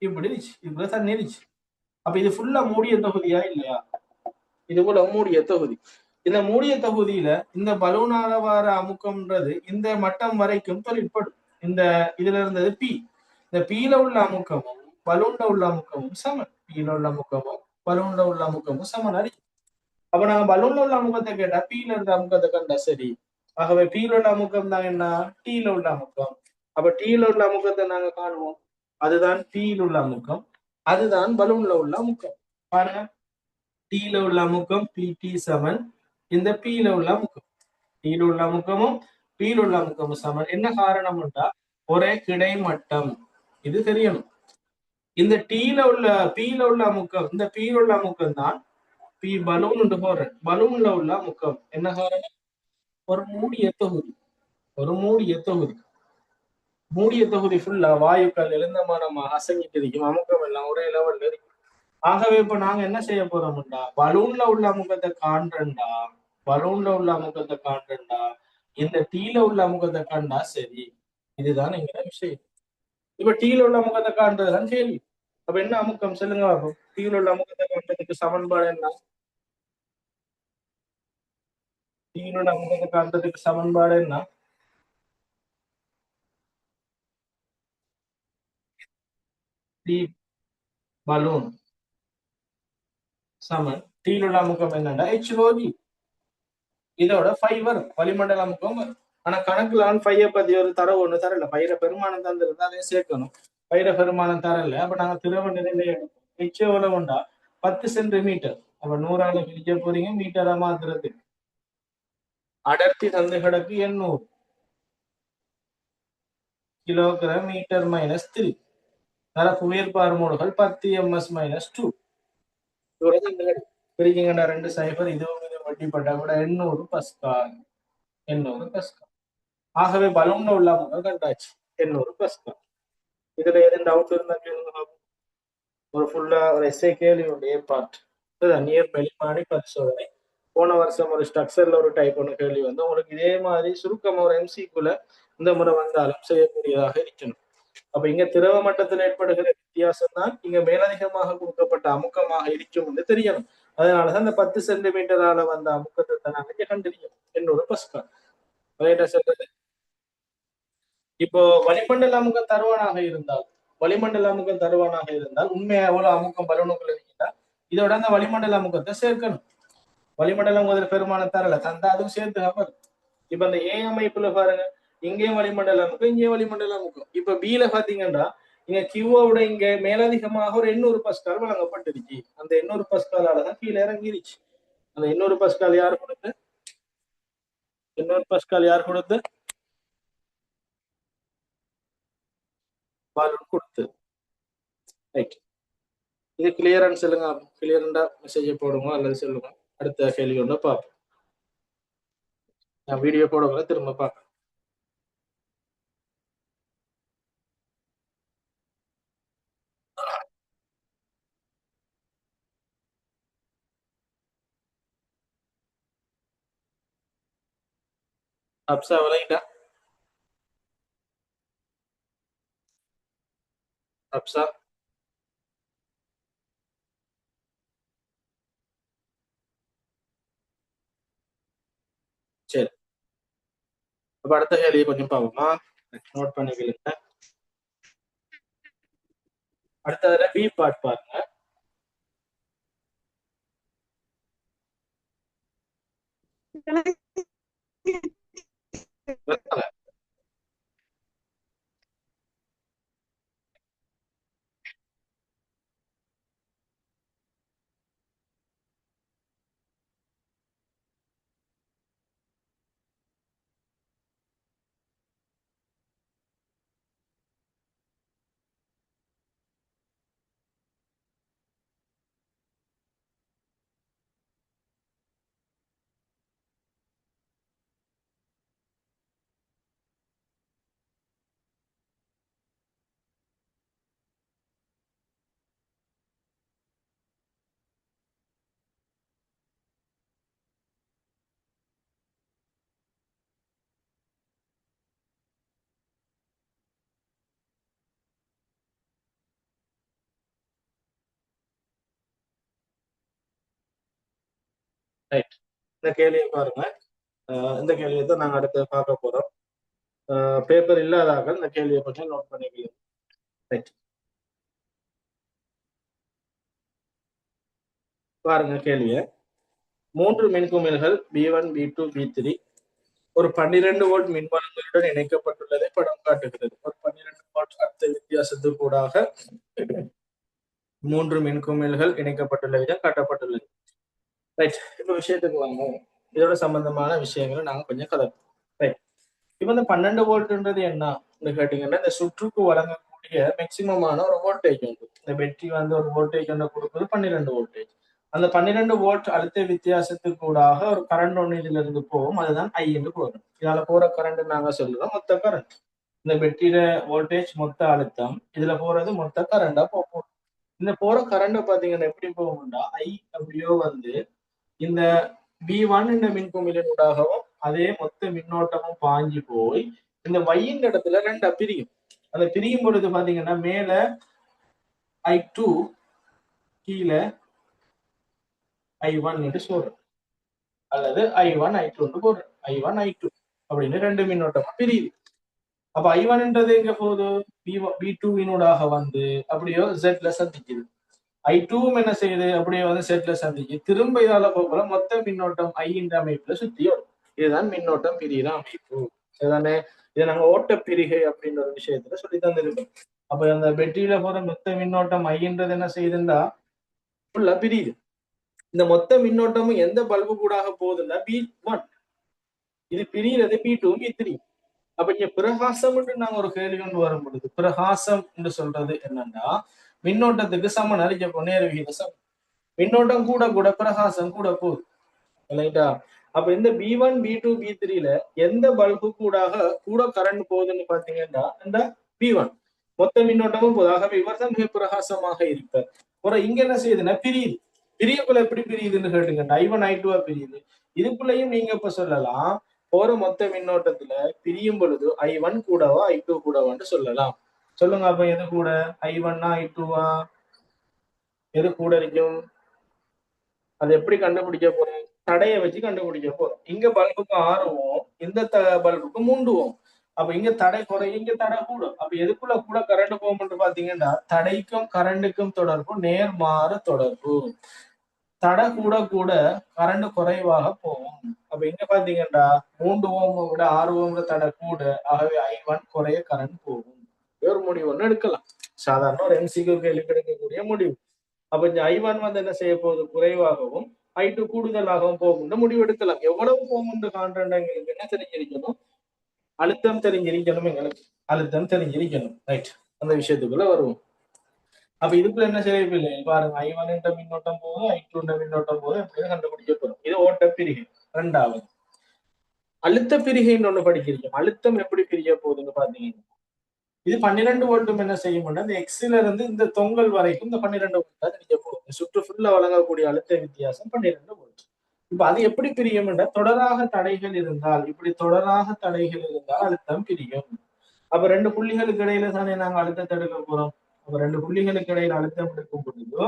இப்படி இருச்சு. இப்படி தண்ணி இருச்சு. அப்ப இது ஃபுல்லா மூடிய தொகுதியா இல்லையா? இது போல மூடிய தொகுதி. இந்த மூடிய தொகுதியில இந்த பலூனால வர அமுக்கம்ன்றது இந்த மட்டம் வரைக்கும் தொழிற்படும். இந்த இதுல இருந்தது பி. இந்த பீல உள்ள அமுக்கமும் பலூன்ல உள்ள அமுக்கமும் சமன். பீல உள்ள அமுக்கமும் பலூன்ல உள்ள அமுக்கமும் சமன் அறி. அப்ப நாங்க பலூன்ல உள்ள அமுக்கத்தை கேட்டா பீல இருந்த அமுக்கத்தை கண்டா சரி. ஆகவே பீல உள்ள அமுக்கம் தான் என்ன? டீல உள்ள அமுக்கம். அப்ப டீல உள்ள அமுக்கத்தை நாங்க காணுவோம். அதுதான் டீல உள்ள அமுக்கம். அதுதான் பலூன்ல உள்ள அமுக்கம். பாருங்க. டீல உள்ள அமுக்கம் பிடி சமன் இந்த பீல உள்ள அமுக்கம். டீல உள்ள அமுக்கமும் பீல் உள்ள அமுக்கம் சமன். என்ன காரணம்ன்றா ஒரே கிடைமட்டம். இது தெரியணும். இந்த பீல உள்ள அமுக்கம், இந்த பீல உள்ள அமுக்கம் தான் பி பலூன் போடுறேன். பலூன்ல உள்ள அமுக்கம் என்ன காரணம்? ஒரு மூடிய தொகுதி. ஒரு மூடிய தொகுதி. மூடிய தொகுதி ஃபுல்லா வாயுக்கள் எழுந்தமானமாக அசங்கிட்டு இருக்கும். அமுக்கம் எல்லாம் ஒரே லெவல்ல இருக்கும். ஆகவே இப்ப நாங்க என்ன செய்ய போறோம்டா, பலூன்ல உள்ள அமுக்கத்தை காண்றேன்டா, பலூன்ல உள்ள அமுக்கத்தை காண்றேன்டா, இந்த டீல உள்ள அமுக்கத்தை கண்டா சரி. இதுதான் எங்கிற விஷயம். இப்ப டீல உள்ள அமுக்கத்தை காண்றதுதான் கேள்வி. அப்ப என்ன அமுக்கம் சொல்லுங்க பார்ப்போம். டீல உள்ள அமுக்கத்தை காண்றதுக்கு சமன்பாடு என்ன? டீல உள்ள அமுக்கத்தை காண்றதுக்கு சமன்பாடு என்ன? டி பலூன் சமன் டீல உள்ள அமுக்கம் என்னன்னா HOV. இதோட 5 வரும். வளிமண்டல அமுக்கம் வரும். ஆனா கணக்குல 5 பத்தி ஒரு தரவு ஒண்ணு தரல. பயிர பெருமானம் தந்திருந்தா அதை சேர்க்கணும். பயிர பெருமானம் தரல. அப்ப நாங்க திரவ நிலையில எடுப்போம். எவ்வளவு உண்டா 10 சென்டிமீட்டர். அப்ப 100ஆல பிரிக்க போறீங்க மீட்டரா மாத்துறதுக்கு. அடர்த்தி தந்து கிடக்கு 800 கிலோகிராம் மீட்டர் -3. தர புவியற்பாறு மூடுகள் 10 ms -2. பிரிக்கிங்கடா 2 சைபர். இதுவும் இது வட்டிப்பட்டா கூட 800 பஸ்கால். 800 பஸ்கால். ஆகவே பலூன்ல உள்ள அமுக்கம் கண்டாச்சு 800 பஸ்கால். இதுல எதுவும் டவுட் இருந்தா கேளுங்க. ஒரு ஃபுல்லா ஒரு எஸ்ஐ கேள்வி உண்டு பார்ட். நியர் வெளிமானி பரிசோதனை. போன வருஷம் ஒரு ஸ்ட்ரக்சர்ல ஒரு டைப் ஒன்று கேள்வி வந்து உங்களுக்கு இதே மாதிரி சுருக்கம் ஒரு எம்சிக்குள்ள இந்த முறை வந்தாலும் செய்யக்கூடியதாக இருக்கணும். அப்ப இங்க திரவ மட்டத்தில் ஏற்படுகிற வித்தியாசம் தான் இங்க மேலதிகமாக கொடுக்கப்பட்ட அமுக்கமாக இருக்கும் என்று தெரியணும். அதனாலதான் இந்த 10 சென்டிமீட்டரால வந்த அமுக்கத்தை தான் நாங்க கண்டறியும் 800 பஸ்கால். சொல்றது இப்போ வளிமண்டல அமுக்கம் தருவானாக இருந்தால், வளிமண்டல அமுக்கம் தருவானாக இருந்தால் உண்மையா எவ்வளவு அமுக்கம் பலூனுக்குள்ள இருக்கா இதோட அந்த வளிமண்டல அமுக்கத்தை சேர்க்கணும். வளிமண்டலம் முதல் பெருமானம் தரல தந்தா அதுவும் சேர்த்து. இப்ப அந்த ஏ அமைப்புல பாருங்க, இங்கேயும் வளிமண்டல அமுக்கம், இங்கேயும் வளிமண்டல அமுக்கம். இப்ப பீல பாத்தீங்கன்னா இங்க கியூவோட இங்க மேலதிகமாக ஒரு 800 பஸ்கால் வழங்கப்பட்டிருச்சு. அந்த 800 பஸ்காலாலதான் கீழே இறங்கிருச்சு. அந்த 800 பஸ்கால் யார் கொடுத்து? 800 பஸ்கால் யார் கொடுத்து? பலூன் கொடுத்து. ரைட். இது கிளியரான்னு சொல்லுங்க. கிளியரண்டா மெசேஜ் போடுங்க அல்லது சொல்லுங்க. அடுத்த கேள்வி ஒன்று பார்ப்போம். நான் வீடியோ போடுங்க திரும்ப பார்ப்பேன். அப்சா விளையிட்டா? அப்சா சரி. அப்ப அடுத்த கேள்வியை கொஞ்சம் பார்ப்போமா? நோட் பண்ணிக்கலுங்க. அடுத்ததுல பி பார்ட் பாருங்க. ரைட். இந்த கேள்வியை பாருங்க. இந்த கேள்வியை தான் நாங்க அடுத்து பார்க்க போறோம். பேப்பர் இல்லாதாக இந்த கேள்வியை கொஞ்சம் நோட் பண்ணிக்கலாம். ரைட். பாருங்க கேள்வியை. 3 மின்குமிழ்கள் B1, B2, B3 ஒரு 12 வோல்ட் மின்பாலங்களுடன் இணைக்கப்பட்டுள்ளதை படம் காட்டுகிறது. ஒரு 12 வோல்ட் அர்த்த வித்தியாசத்துக்கூடாக 3 மின்குமிழ்கள் இணைக்கப்பட்டுள்ள விதம் காட்டப்பட்டுள்ளது. ரைட். இப்ப விஷயத்துக்கு வாங்க. இதோட சம்பந்தமான விஷயங்களை நாங்க கொஞ்சம் கதை. ரைட். இப்ப இந்த 12 வோல்ட்ன்றது என்ன கேட்டீங்கன்னா, இந்த சுற்றுக்கு வழங்கக்கூடிய மேக்சிமமான ஒரு வோல்டேஜ் உண்டு. இந்த பேட்டரி வந்து ஒரு வோல்டேஜ் ஒன்று கொடுக்குது 12 வோல்டேஜ். அந்த 12 வோல்ட் அழுத்த வித்தியாசத்துக்கு கூடாக ஒரு கரண்ட் ஒன்று இதுல இருந்து போகும். அதுதான் ஐ என்று போறோம். இதால போற கரண்ட் நாங்க சொல்லுவோம் மொத்த கரண்ட். இந்த பெட்டியில வோல்டேஜ் மொத்த அழுத்தம், இதுல போறது மொத்த கரண்டா போகும். இந்த போற கரண்ட் பாத்தீங்கன்னா எப்படி போகும்னா ஐ அப்படியோ வந்து இந்த B1 என்ற மின்குமிழின் ஊடாகவும் அதே மொத்த மின்னோட்டமும் பாஞ்சு போய் இந்த வையின் இடத்துல ரெண்டா பிரியும். அதை பிரியும் பொழுது பாத்தீங்கன்னா மேல I2 கீழே I1 என்று சொல்றோம், அல்லது I1 I2 போடுறோம். I1 I2 அப்படின்னு ரெண்டு மின்னோட்டமா பிரியுது. அப்ப I1ன்றது எங்க போகுது, B2 வந்து அப்படியோ Z சந்திக்குது. I2 என்ன செய்யுது, அப்படியே வந்து Z சந்திச்சு திரும்ப இதால போகல மொத்த மின்னோட்டம் I இந்த அமைப்புல சுத்தி வரும். இதுதான் மின்னோட்டம் பிரிகிற அமைப்பு. இதுதானே இதை நாங்க ஓட்ட பிரிகை அப்படின்ற ஒரு விஷயத்துல சொல்லி தந்திருக்கோம். அப்ப அந்த பெட்டியில போற மொத்த மின்னோட்டம் ஐன்றது என்ன செய்யுதுன்னா ஃபுல்லா பிரியுது. இந்த மொத்த மின்னோட்டமும் எந்த பல்பு கூடாக போகுதுன்னா B1. இது பிரிகிறது B2 B3. அப்ப இங்க பிரகாசம் என்று நாங்க ஒரு கேள்வி கொண்டு வரும் பொழுது பிரகாசம் என்று சொல்றது என்னன்னா மின்னோட்டத்துக்கு சமன் அறிக்கப்போ நேர விகித மின்னோட்டம் கூட கூட பிரகாசம் கூட போகுது இல்லைங்களா. அப்ப இந்த B1 B2 B3ல எந்த பல்பு கூட கரண்ட் போகுதுன்னு பாத்தீங்கன்னா இந்த B1 மொத்த மின்னோட்டமும் போகுது. ஆகவே இவர் தான் மிக பிரகாசமாக இருப்பார். ஒரு இங்க என்ன செய்யுதுன்னா பிரியுது. பிரியக்குள்ள எப்படி பிரியுதுன்னு கேட்டுங்க, I1 I2 பிரியுது. இதுக்குள்ளேயும் நீங்க இப்ப சொல்லலாம் போற மொத்த மின்னோட்டத்துல பிரியும் பொழுது I1 கூடவா I2 கூடவான்னு சொல்லலாம். சொல்லுங்க அப்ப எது கூட, I1 I2 எது கூட இருக்கும்? அது எப்படி கண்டுபிடிக்க போறோம், தடையை வச்சு கண்டுபிடிக்க போறோம். இங்க பல்புக்கு 6 ஓம், இந்த பல்புக்கு 3 ஓம். அப்ப இங்க தடை குறையும், இங்க தடை கூடும். அப்ப எதுக்குள்ள கூட கரண்ட் போகும்னு பாத்தீங்கன்னா தடைக்கும் கரண்டுக்கும் தொடர்பு நேர்மாறு தொடர்பு. தடை கூட கூட கரண்ட் குறைவாக போகும். அப்ப இங்க பாத்தீங்கன்னா 3 ஓம் விட 6 ஓம் தடை கூட, ஆகவே I1 குறைய கரண்ட் போகும். ஒரு முடிவு ஒண்ணு எடுக்கலாம். சாதாரண ஒரு MCQ கேள்வி கிடைக்கக்கூடிய முடிவு. அப்ப இந்த I1 வந்து என்ன செய்ய போகுது, குறைவாகவும் I2 கூடுதலாகவும் போகும் முடிவு எடுக்கலாம். எவ்வளவு போகும் காண்றேன் எங்களுக்கு என்ன தெரிஞ்சிருக்கணும், அழுத்தம் தெரிஞ்சிருக்கணும். எங்களுக்கு அழுத்தம் தெரிஞ்சிருக்கணும். ரைட், அந்த விஷயத்துக்குள்ள வருவோம். அப்ப இதுக்குள்ள என்ன செய்யவில்லை பாருங்க, I1 என்ற மின்னோட்டம் போது I2 என்ற மின்னோட்டம் போது எப்படியும் கண்டுபிடிக்க போறோம். இது ஓட்ட பிரிகை. ரெண்டாவது அழுத்த பிரிகைன்னு ஒண்ணு படிக்கிறோம். அழுத்தம் எப்படி பிரிய போகுதுன்னு பாத்தீங்கன்னா இது 12 வோல்ட்டும் என்ன செய்யும்னா இந்த எக்ஸ்ல இருந்து இந்த தொங்கல் வரைக்கும் இந்த 12 வோல்ட் தான் பிரிய போகுது. சுற்று ஃபுல்லா வழங்கக்கூடிய அழுத்த வித்தியாசம் 12 வோல்ட். இப்ப அது எப்படி பிரியும், தொடராக தடைகள் இருந்தால், இப்படி தொடராக தடைகள் இருந்தால் அழுத்தம் பிரியும். அப்ப ரெண்டு புள்ளிகளுக்கு இடையில தானே நாங்க அழுத்தத்தை எடுக்க போறோம். அப்ப ரெண்டு புள்ளிகளுக்கு இடையில அழுத்தம் எடுக்கும் பொழுதோ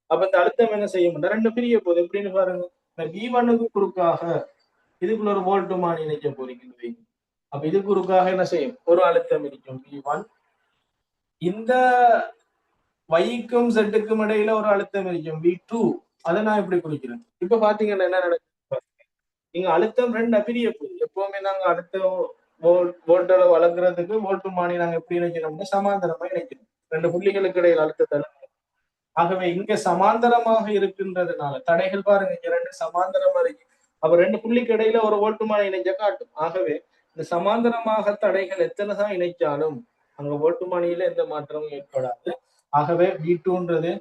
அப்ப இந்த அழுத்தம் என்ன செய்யும், ரெண்டு பிரிய போகுது. எப்படின்னு பாருங்க, இந்த B1க்கு குறுக்காக இதுக்குள்ள ஒரு வோல்ட் மாறி இணைக்க போறீங்க. அப்ப இது குறுக்காக என்ன செய்யும், ஒரு அழுத்தம் இருக்கும் B1. இந்த வைக்கும் செட்டுக்கும் இடையில ஒரு அழுத்தம் இருக்கும் V2. அதை நான் எப்படி குறிக்கிறேன். இப்ப பாத்தீங்கன்னா என்ன நடக்குது, நீங்க அழுத்தம் ரெண்டு பிரிய போகுது. எப்பவுமே நாங்க அழுத்தம் வோல்ட்டோட வளர்க்கறதுக்கு வோல்ட் மானி நாங்க எப்படி இணைக்கணும்னா சமாந்தரமா இணைக்கணும். ரெண்டு புள்ளிகளுக்கு இடையில் அழுத்தத்தை. ஆகவே இங்க சமாந்தரமாக இருக்கின்றதுனால தடைகள் பாருங்க, இங்க ரெண்டு சமாந்தரமா இருக்கு. அப்ப ரெண்டு புள்ளிக்கு இடையில ஒரு வோல்ட்டுமான இணைஞ்ச காட்டும். ஆகவே இந்த சமாந்தரமாக தடைகள் எத்தனை தான் இணைச்சாலும் அங்க வோல்ட்டுமானியில எந்த மாற்றமும் ஏற்படாது. ஆகவே V2ன்றது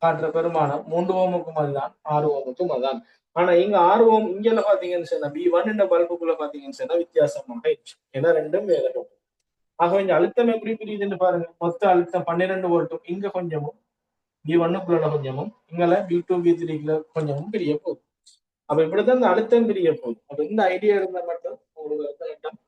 காட்டுற பெருமானம் 3 ஓமுக்கும் அதுதான், 6 ஓமுக்கும் அதுதான். ஆனா இங்க 6 ஓம் இங்க பாத்தீங்கன்னு சொன்னா B1 இந்த பல்புக்குள்ள பாத்தீங்கன்னு சொன்னா வித்தியாசமாக ஆயிடுச்சு. ஏன்னா ரெண்டும் வேலை. ஆகவே இந்த அழுத்தம் எப்படி பிரியுதுன்னு பாருங்க, மொத்த அழுத்தம் 12 வோல்ட்டும் இங்க கொஞ்சமும் B1க்குள்ள கொஞ்சமும் இங்கல B2 B3க்குள்ள கொஞ்சமும் பிரிய போகுது. அப்ப இப்படிதான் இந்த அழுத்தம் பிரிய போகுது. அப்ப இந்த ஐடியா இருந்தா மட்டும் உங்களுக்கு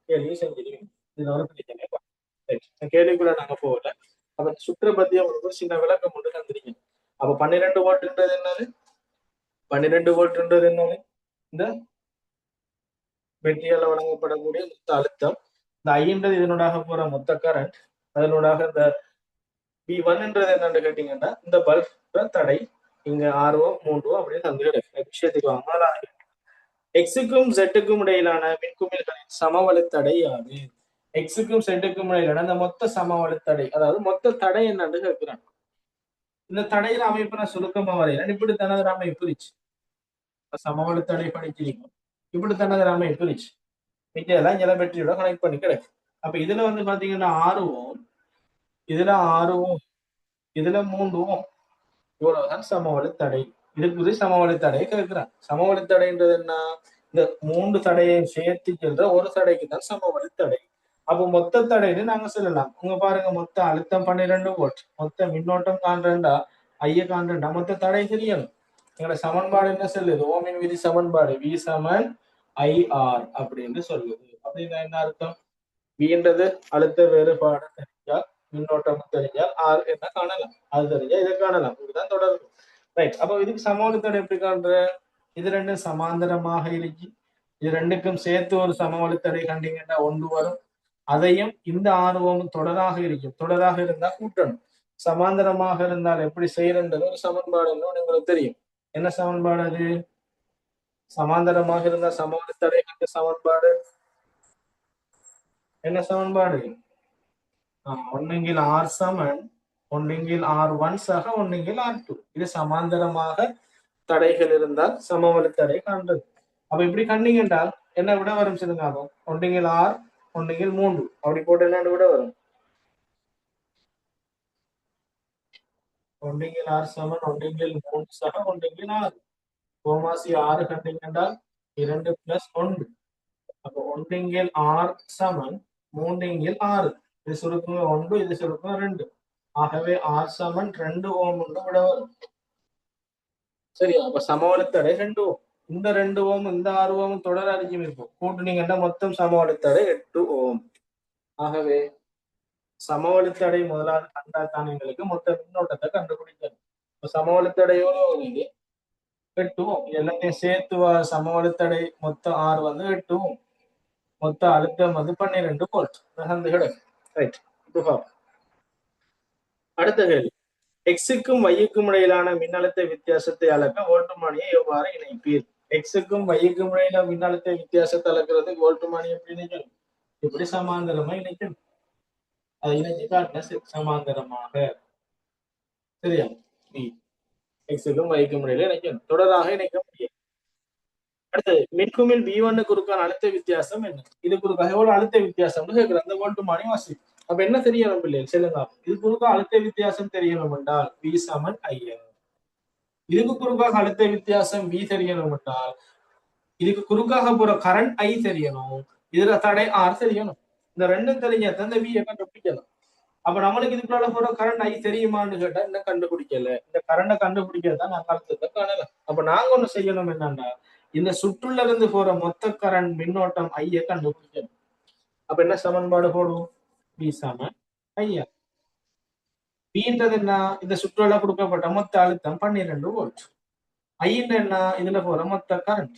கேள்வி செஞ்சிருவீங்க. இதுல ஒரு பிரச்சனை கேள்விக்குள்ள நாங்க போகல. அப்ப சுற்ற பத்தி அவங்களுக்கு ஒரு சின்ன விளக்கம் மட்டும் தந்திருக்கீங்க. அப்ப 12 வோல்ட்ன்றது என்னது, 12 வோல்ட்ன்றது என்னது, இந்த பெட்டியால வழங்கப்படக்கூடிய மொத்த அழுத்தம். இந்த ஐன்றது இதனூடாக போற மொத்த கரண்ட். அதனூடாக இந்த B1ன்றது என்னன்னு கேட்டீங்கன்னா இந்த பல்ப் தடை. இங்க 6 ஓம் 3 ஓம் அப்படின்னு தந்து விஷயத்துக்கு வாங்க. எக்ஸுக்கும் Z-க்கும் இடையிலான மின்குமிழ்களின் சமவெளித்தடை யாது? எக்ஸுக்கும் Z-க்கும் இடையிலான இந்த மொத்த சமவெளித்தடை, அதாவது மொத்த தடை என்னன்னு கேட்கிறாங்க. இந்த தடையில அமைப்பு நான் சுருக்கமா வரையிறேன். இப்படி தனது அமைப்பு இருச்சு. சமவெளித்தடை படிச்சிருக்கோம். இப்படி தனது அமைப்பு இருச்சு. மிச்சம் எல்லாம் இதில் பேட்டரியோட கனெக்ட் பண்ணி கிடைக்கும். அப்ப இதுல வந்து பாத்தீங்கன்னா 6 ஓம், இதுல 6 ஓம், இதுல 3 ஓம், இவ்வளவுதான் சமவெளி தடை. இதுக்கு சமவெளி தடையை கேட்கிறான். சமவெளி தடைன்றது என்ன? இந்த 3 தடையையும் சேர்த்து செல்ற ஒரு தடைக்கு தான் சமவெளி தடை. அப்போ மொத்த தடைன்னு நாங்க சொல்லலாம். உங்க பாருங்க, மொத்த அழுத்தம் 12 வோல்ட், மொத்த மின்னோட்டம் காண்றா, ஐய காண்றா, மொத்த தடை தெரியணும். எங்களோட சமன்பாடு என்ன சொல்லுது? ஓமின் விதி சமன்பாடு V சமன் IR அப்படின்னு சொல்லுது. அப்படின்னா என்ன அர்த்தம்? Vன்றது அழுத்த வேறுபாடு தெரிஞ்சால், மின்னோட்டம் தெரிஞ்சால் R என்ன காணலாம், அது தெரிஞ்சா இதை காணலாம். இதுதான் தொடர்பு. ரைட். அப்போ இதுக்கு சமவெளி தடை எப்படி காண்ற? இது ரெண்டும் சமாந்தரமாக இருக்கு. இது ரெண்டுக்கும் சேர்த்து ஒரு சமவெளி தடை கண்டீங்கன்னா 1 வரும். அதையும் இந்த 6 ஓம் தொடராக இருக்கும். தொடராக இருந்தா கூட்டணும். சமாந்தரமாக இருந்தால் எப்படி செய்யறது ஒரு சமன்பாடு உங்களுக்கு தெரியும். என்ன சமன்பாடு அது? சமாந்தரமாக இருந்தா சமவெளி தடை கண்ட சமன்பாடு என்ன சமன்பாடு? ஒன்னுங்கில் R சமன் ஒன்றிங்கில் R1 சக ஒன்றிங்கில் R2. இது சமாந்தரமாக தடைகள் இருந்தால் சமவெளி தடை காண்றது. அப்ப இப்படி கண்டீங்க என்றால் என்ன விட வரும் சொல்லுங்க? ஒன்றிங்கில் R, ஒன்றிங்கில் 3 அப்படி போட்டு என்ன விட வரும்? ஒன்றிங்கில் R சமன் ஒன்றிங்கில் 3 சக ஒன்றிங்கில் 6. கோமாசி 6 கண்டீங்க என்றால் 2 + 1. அப்போ ஒன்றிங்கில் R சமன் 3 × 6. இது சுருக்குங்க 1, இது சுருக்குங்க 2. ஆகவே R சமன் 2 ஓம் விட வரும். சரியா? அப்ப சமவெளி தடை 2 ஓம். இந்த 2 ஓம் இந்த 6 ஓம் தொடர் அறிக்கையும் இருக்கும். கூட்டுனீங்கன்னா மொத்தம் சமவெளி தடை 8 ஓம். ஆகவே சமவெளி தடை முதலாவது கண்டாத்தான் எங்களுக்கு மொத்த மின்னோட்டத்தை கண்டுபிடிக்கணும். இப்ப சமவெளி தடை எவ்வளவு? 8 ஓம். எல்லாத்தையும் சேர்த்து சமவெளி தடை மொத்தம் R வந்து 8 ஓம். மொத்த அழுத்தம் வந்து 12 வோல்ட். ரைட். அடுத்த கேள்வி, எக்ஸுக்கும் வைக்கும் இடையிலான மின்னழுத்த வித்தியாசத்தை அளக்க வோல்ட்மானியை எவ்வாறு இணைப்பீர்? எக்ஸுக்கும் வைக்கும் இடையில மின்னழுத்த வித்தியாசத்தை அளக்கிறது வோல்ட்மானி எப்படி இணைக்கணும்? எப்படி சமாந்தரமா இணைக்கணும்? அதை இணைச்சு காட்டின சமாந்தரமாக. சரியா? எக்ஸுக்கும் வைக்கும் இடையில இணைக்கணும். தொடராக இணைக்க முடியும். அடுத்தது, மின்குமிழ் V1 குறுக்கான அழுத்த வித்தியாசம் என்ன? இது குறுக்காக எவ்வளவு அழுத்த வித்தியாசம்னு கேட்கிற அந்த வோல்ட்மானி வாசி. அப்ப என்ன தெரியணும் பிள்ளைகள் சொல்லுங்க? இது குறுக்க அழுத்த வித்தியாசம் தெரியணும் என்றால் V சமன் IR. இதுக்கு குறுக்காக அழுத்த வித்தியாசம் V தெரியணும் என்றால் இதுக்கு குறுக்காக போற கரண்ட் I தெரியணும், இதுல தடை R தெரியணும். இந்த ரெண்டும் தெரிஞ்சா இந்த V கண்டுபிடிக்கலாம். அப்ப நம்மளுக்கு இதுக்குள்ள போற கரண்ட் I தெரியுமான்னு கேட்டா இன்னும் கண்டுபிடிக்கல. இந்த கரண்டை கண்டுபிடிக்கிறதான் நான் அழுத்தத்தை காணல. அப்ப நாங்க ஒண்ணு செய்யணும் என்னன்னா, இந்த சுற்றுல இருந்து போற மொத்த கரண்ட் மின்னோட்டம் ஐய கண்டுபிடிக்கணும். அப்ப என்ன சமன்பாடு போடுவோம்? V சமன் IR. Vன்றது என்ன? இந்த சுற்றுல கொடுக்கப்பட்ட மொத்த அழுத்தம் 12 வோல்ட். ஐன்னு என்ன? இதுல போற மொத்த கரண்ட்.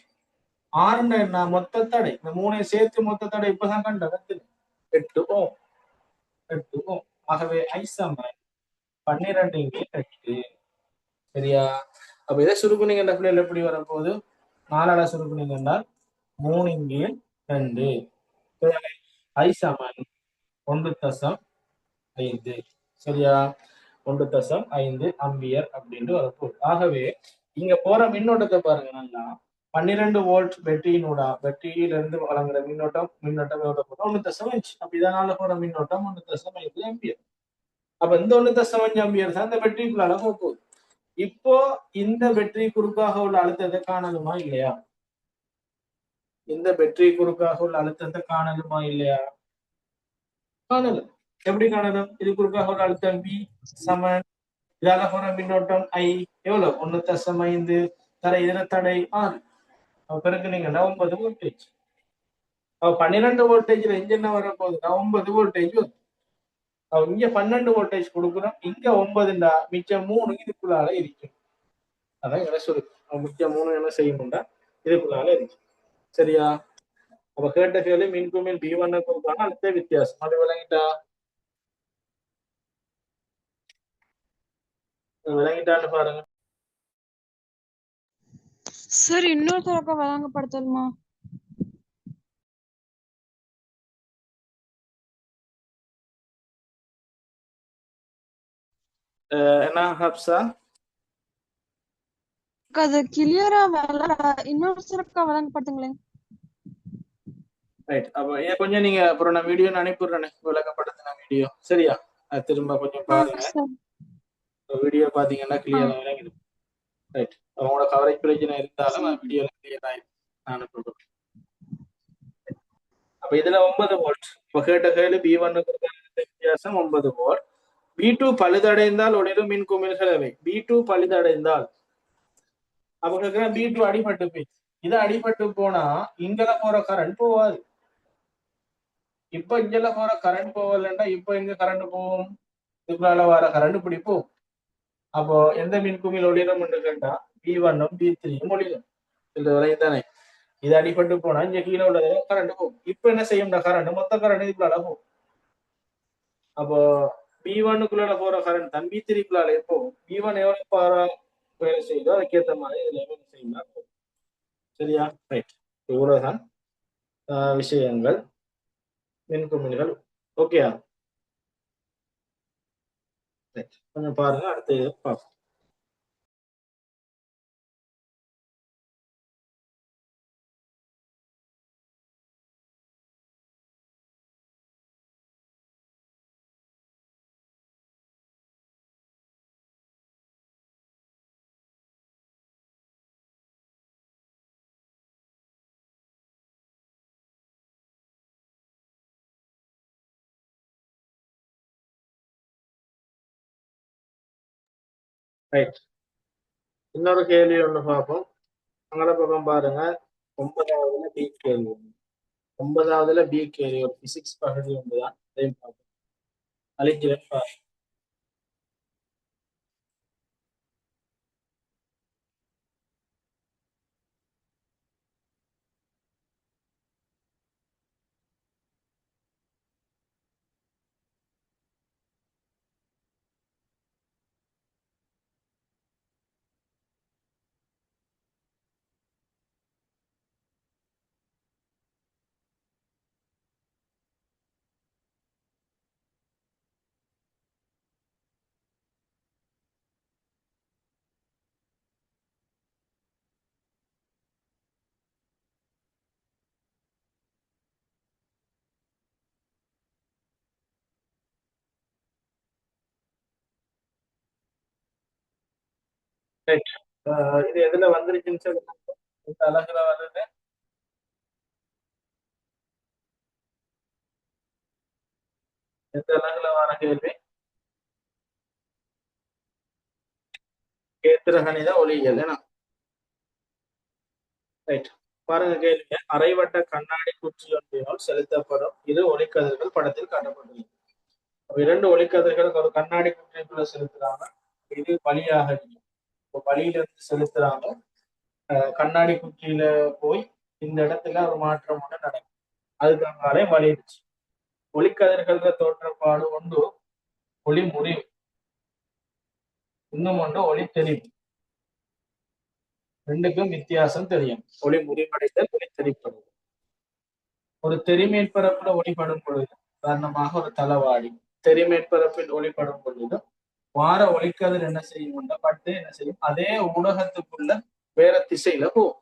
ஆறுன்னு என்ன? மொத்த தடை. இந்த 3ஐயும் சேர்த்து மொத்த தடை இப்பதான் கண்டது 8 ஓம். 8 ஓம். ஆகவே I சமன் 12 × 8. சரியா? அப்ப இதை சுருக்குனீங்க என்ற பிள்ளைகள் எப்படி வரப்போகுது? 4 சுருக்குனீங்கன்னா 3 × 2. I சமன் 1.5. சரியா? 1.5 அம்பியர் அப்படின்னு வரப்போகுது. ஆகவே இங்க போற மின்னோட்டத்தை பாருங்க நல்லா. 12 வோல்ட் பேட்டரியிலிருந்து வழங்குற மின்னோட்டம் எவ்வளவு போறோம்? 1.5. அப்ப இதனால போற மின்னோட்டம் 1.5 அம்பியர். அப்ப இந்த 1.5 அம்பியர் தான் இந்த பேட்டரிக்குள்ளால போகுது. இப்போ இந்த பேட்டரி குறுக்காக உள்ள அழுத்தத்தை காணலுமா இல்லையா? இந்த பேட்டரி குறுக்காக உள்ள அழுத்தத்தை காணலுமா இல்லையா? காணலும். எப்படி காணலும்? இது குறுக்காக உள்ள அழுத்தம் V சமன் இதால போற மின்னோட்டம் I எவ்வளவு? 1.5. தடை இதுல தடை 6. பெருக்குனீங்கன்னா 9 வோல்டேஜ். 12 வோல்டேஜ்ல இங்க என்ன வர போகுதுன்னா 9 வோல்டேஜ் வரும். இங்க 12 வோல்டேஜ் கொடுக்குறோம், இங்க 9ண்டா மிச்சம் 3 இதுக்குள்ளால இருக்கும். அதான் என்ன சொல்லு, மிச்சம் 3 என்ன செய்யணும்டா இதுக்குள்ளால இருக்கு. சரியா? அப்ப கேட்ட கேள்வி மின்குமிழ் V1 குறுக்கான அழுத்த வித்தியாசம். அது விளங்கிட்டான்னு பாருங்க. சார் இன்னொரு தடவை வழங்கப்படுத்தலுமா? என்ன ஹப்சா? அது கிளியரா இன்னொரு தடவை வழங்கப்படுத்துங்களேன். ரைட். அப்ப இதை கொஞ்சம் நீங்க அப்புறம் நான் வீடியோ அனுப்பிடுறேன், விளக்கப்படுத்தின வீடியோ. சரியா? அது திரும்ப கொஞ்சம் பாருங்க. சரி. வீடியோ பாத்தீங்கன்னா கிளியரா விளங்குது. ரைட். அவங்களோட கவரேஜ் பிரச்சனை இருந்தாலும் வீடியோல கிளியர் ஆயிடும். நான் அனுப்பிடுறேன். அப்ப இதுல 9 வோல்ட். இப்ப கேட்ட கேள்வி B1 வித்தியாசம் 9 வோல்ட். B2 பழுதடைந்தால் ஒளிரும் மின் குமிழ்கள் அவை. B2 பழுதடைந்தால் அவங்க B2 அடிபட்டு போய் இது அடிபட்டு போனா இங்கல போற கரண்ட் போவாது. இப்ப இங்கல போற கரண்ட் போகலன்னா இப்ப எங்க கரண்ட் போகும்? இதுக்குள்ள வர கரண்ட் இப்படி போகும். அப்போ எந்த மின் குமிழ் ஒளிரும் என்று கேட்டா B1 B3 ஒளிரும். இது வரையும் தானே. இது அடிபட்டு போனா இங்க கீழே உள்ளது கரண்ட் போகும். இப்ப என்ன செய்யும்டா கரண்ட் மொத்த கரண்ட் இதுக்குள்ள போகும். அப்போ B1க்குள்ள போற கரண்ட் தான் B3க்குள்ள போகும். B1 எவ்வளவு பாரா வேலை செய்யுதோ அதுக்கேற்ற மாதிரி இதுல வேலை செய்யலாம். சரியா? ரைட். இவ்வளவுதான் விஷயங்கள் மின்குமிழ்கள். ஓகேயா? ரைட். கொஞ்சம் பாருங்க, அடுத்து பார்ப்போம். ரைட். இன்னொரு கேள்வி ஒண்ணு பார்ப்போம். அங்கட பக்கம் பாருங்க. 9வதுல பி கேள்வி. 9வதுல பி கேள்வி ஒரு பிசிக்ஸ் பகுதி ஒன்றுதான். அதையும் பார்ப்போம். அழிக்கிறேன் பாருங்க. ரைட். இது எதுல வந்துருச்சுன்னு சொல்லுங்க. இந்த அழகுல வருது. எந்த அழகுல வர கேள்வி? கேத்திர கணித ஒளியியல். ஏன்னா ரைட். பாருங்க கேள்வி. அரைவட்ட கண்ணாடி குச்சி ஒன்றினால் செலுத்தப்படும் இரு ஒளிக்கதிர்கள் படத்தில் காட்டப்பட்டுள்ளது. இரண்டு ஒளிக்கதிர்கள் ஒரு கண்ணாடி குச்சிக்குள்ள செலுத்துறாங்க. இது வழியாக இப்போ வழியில இருந்து செலுத்துறாங்க. கண்ணாடி குச்சியில போய் இந்த இடத்துல ஒரு மாற்றம் ஒன்று நடக்கும். அதுக்காக வலிடுச்சு. ஒளிக்கதிர்கள் தோற்றப்பாடு ஒன்று ஒளி முறிவு, இன்னும் ஒன்று ஒளி தெரிவு. ரெண்டுக்கும் வித்தியாசம் தெரியும். ஒளி முறிவடைதல், ஒளி தெரிப்படுதல். ஒரு தெரிமேற்பரப்புல ஒளிப்படும் பொழுது, உதாரணமாக ஒரு தளவாடி தெரிமேற்பரப்பில் ஒளிப்படும் பொழுது வார ஒளிக்கதிர் என்ன செய்யும்? பட்டு என்ன செய்யும்? அதே ஊடகத்துக்குள்ள வேற திசையில போகும்.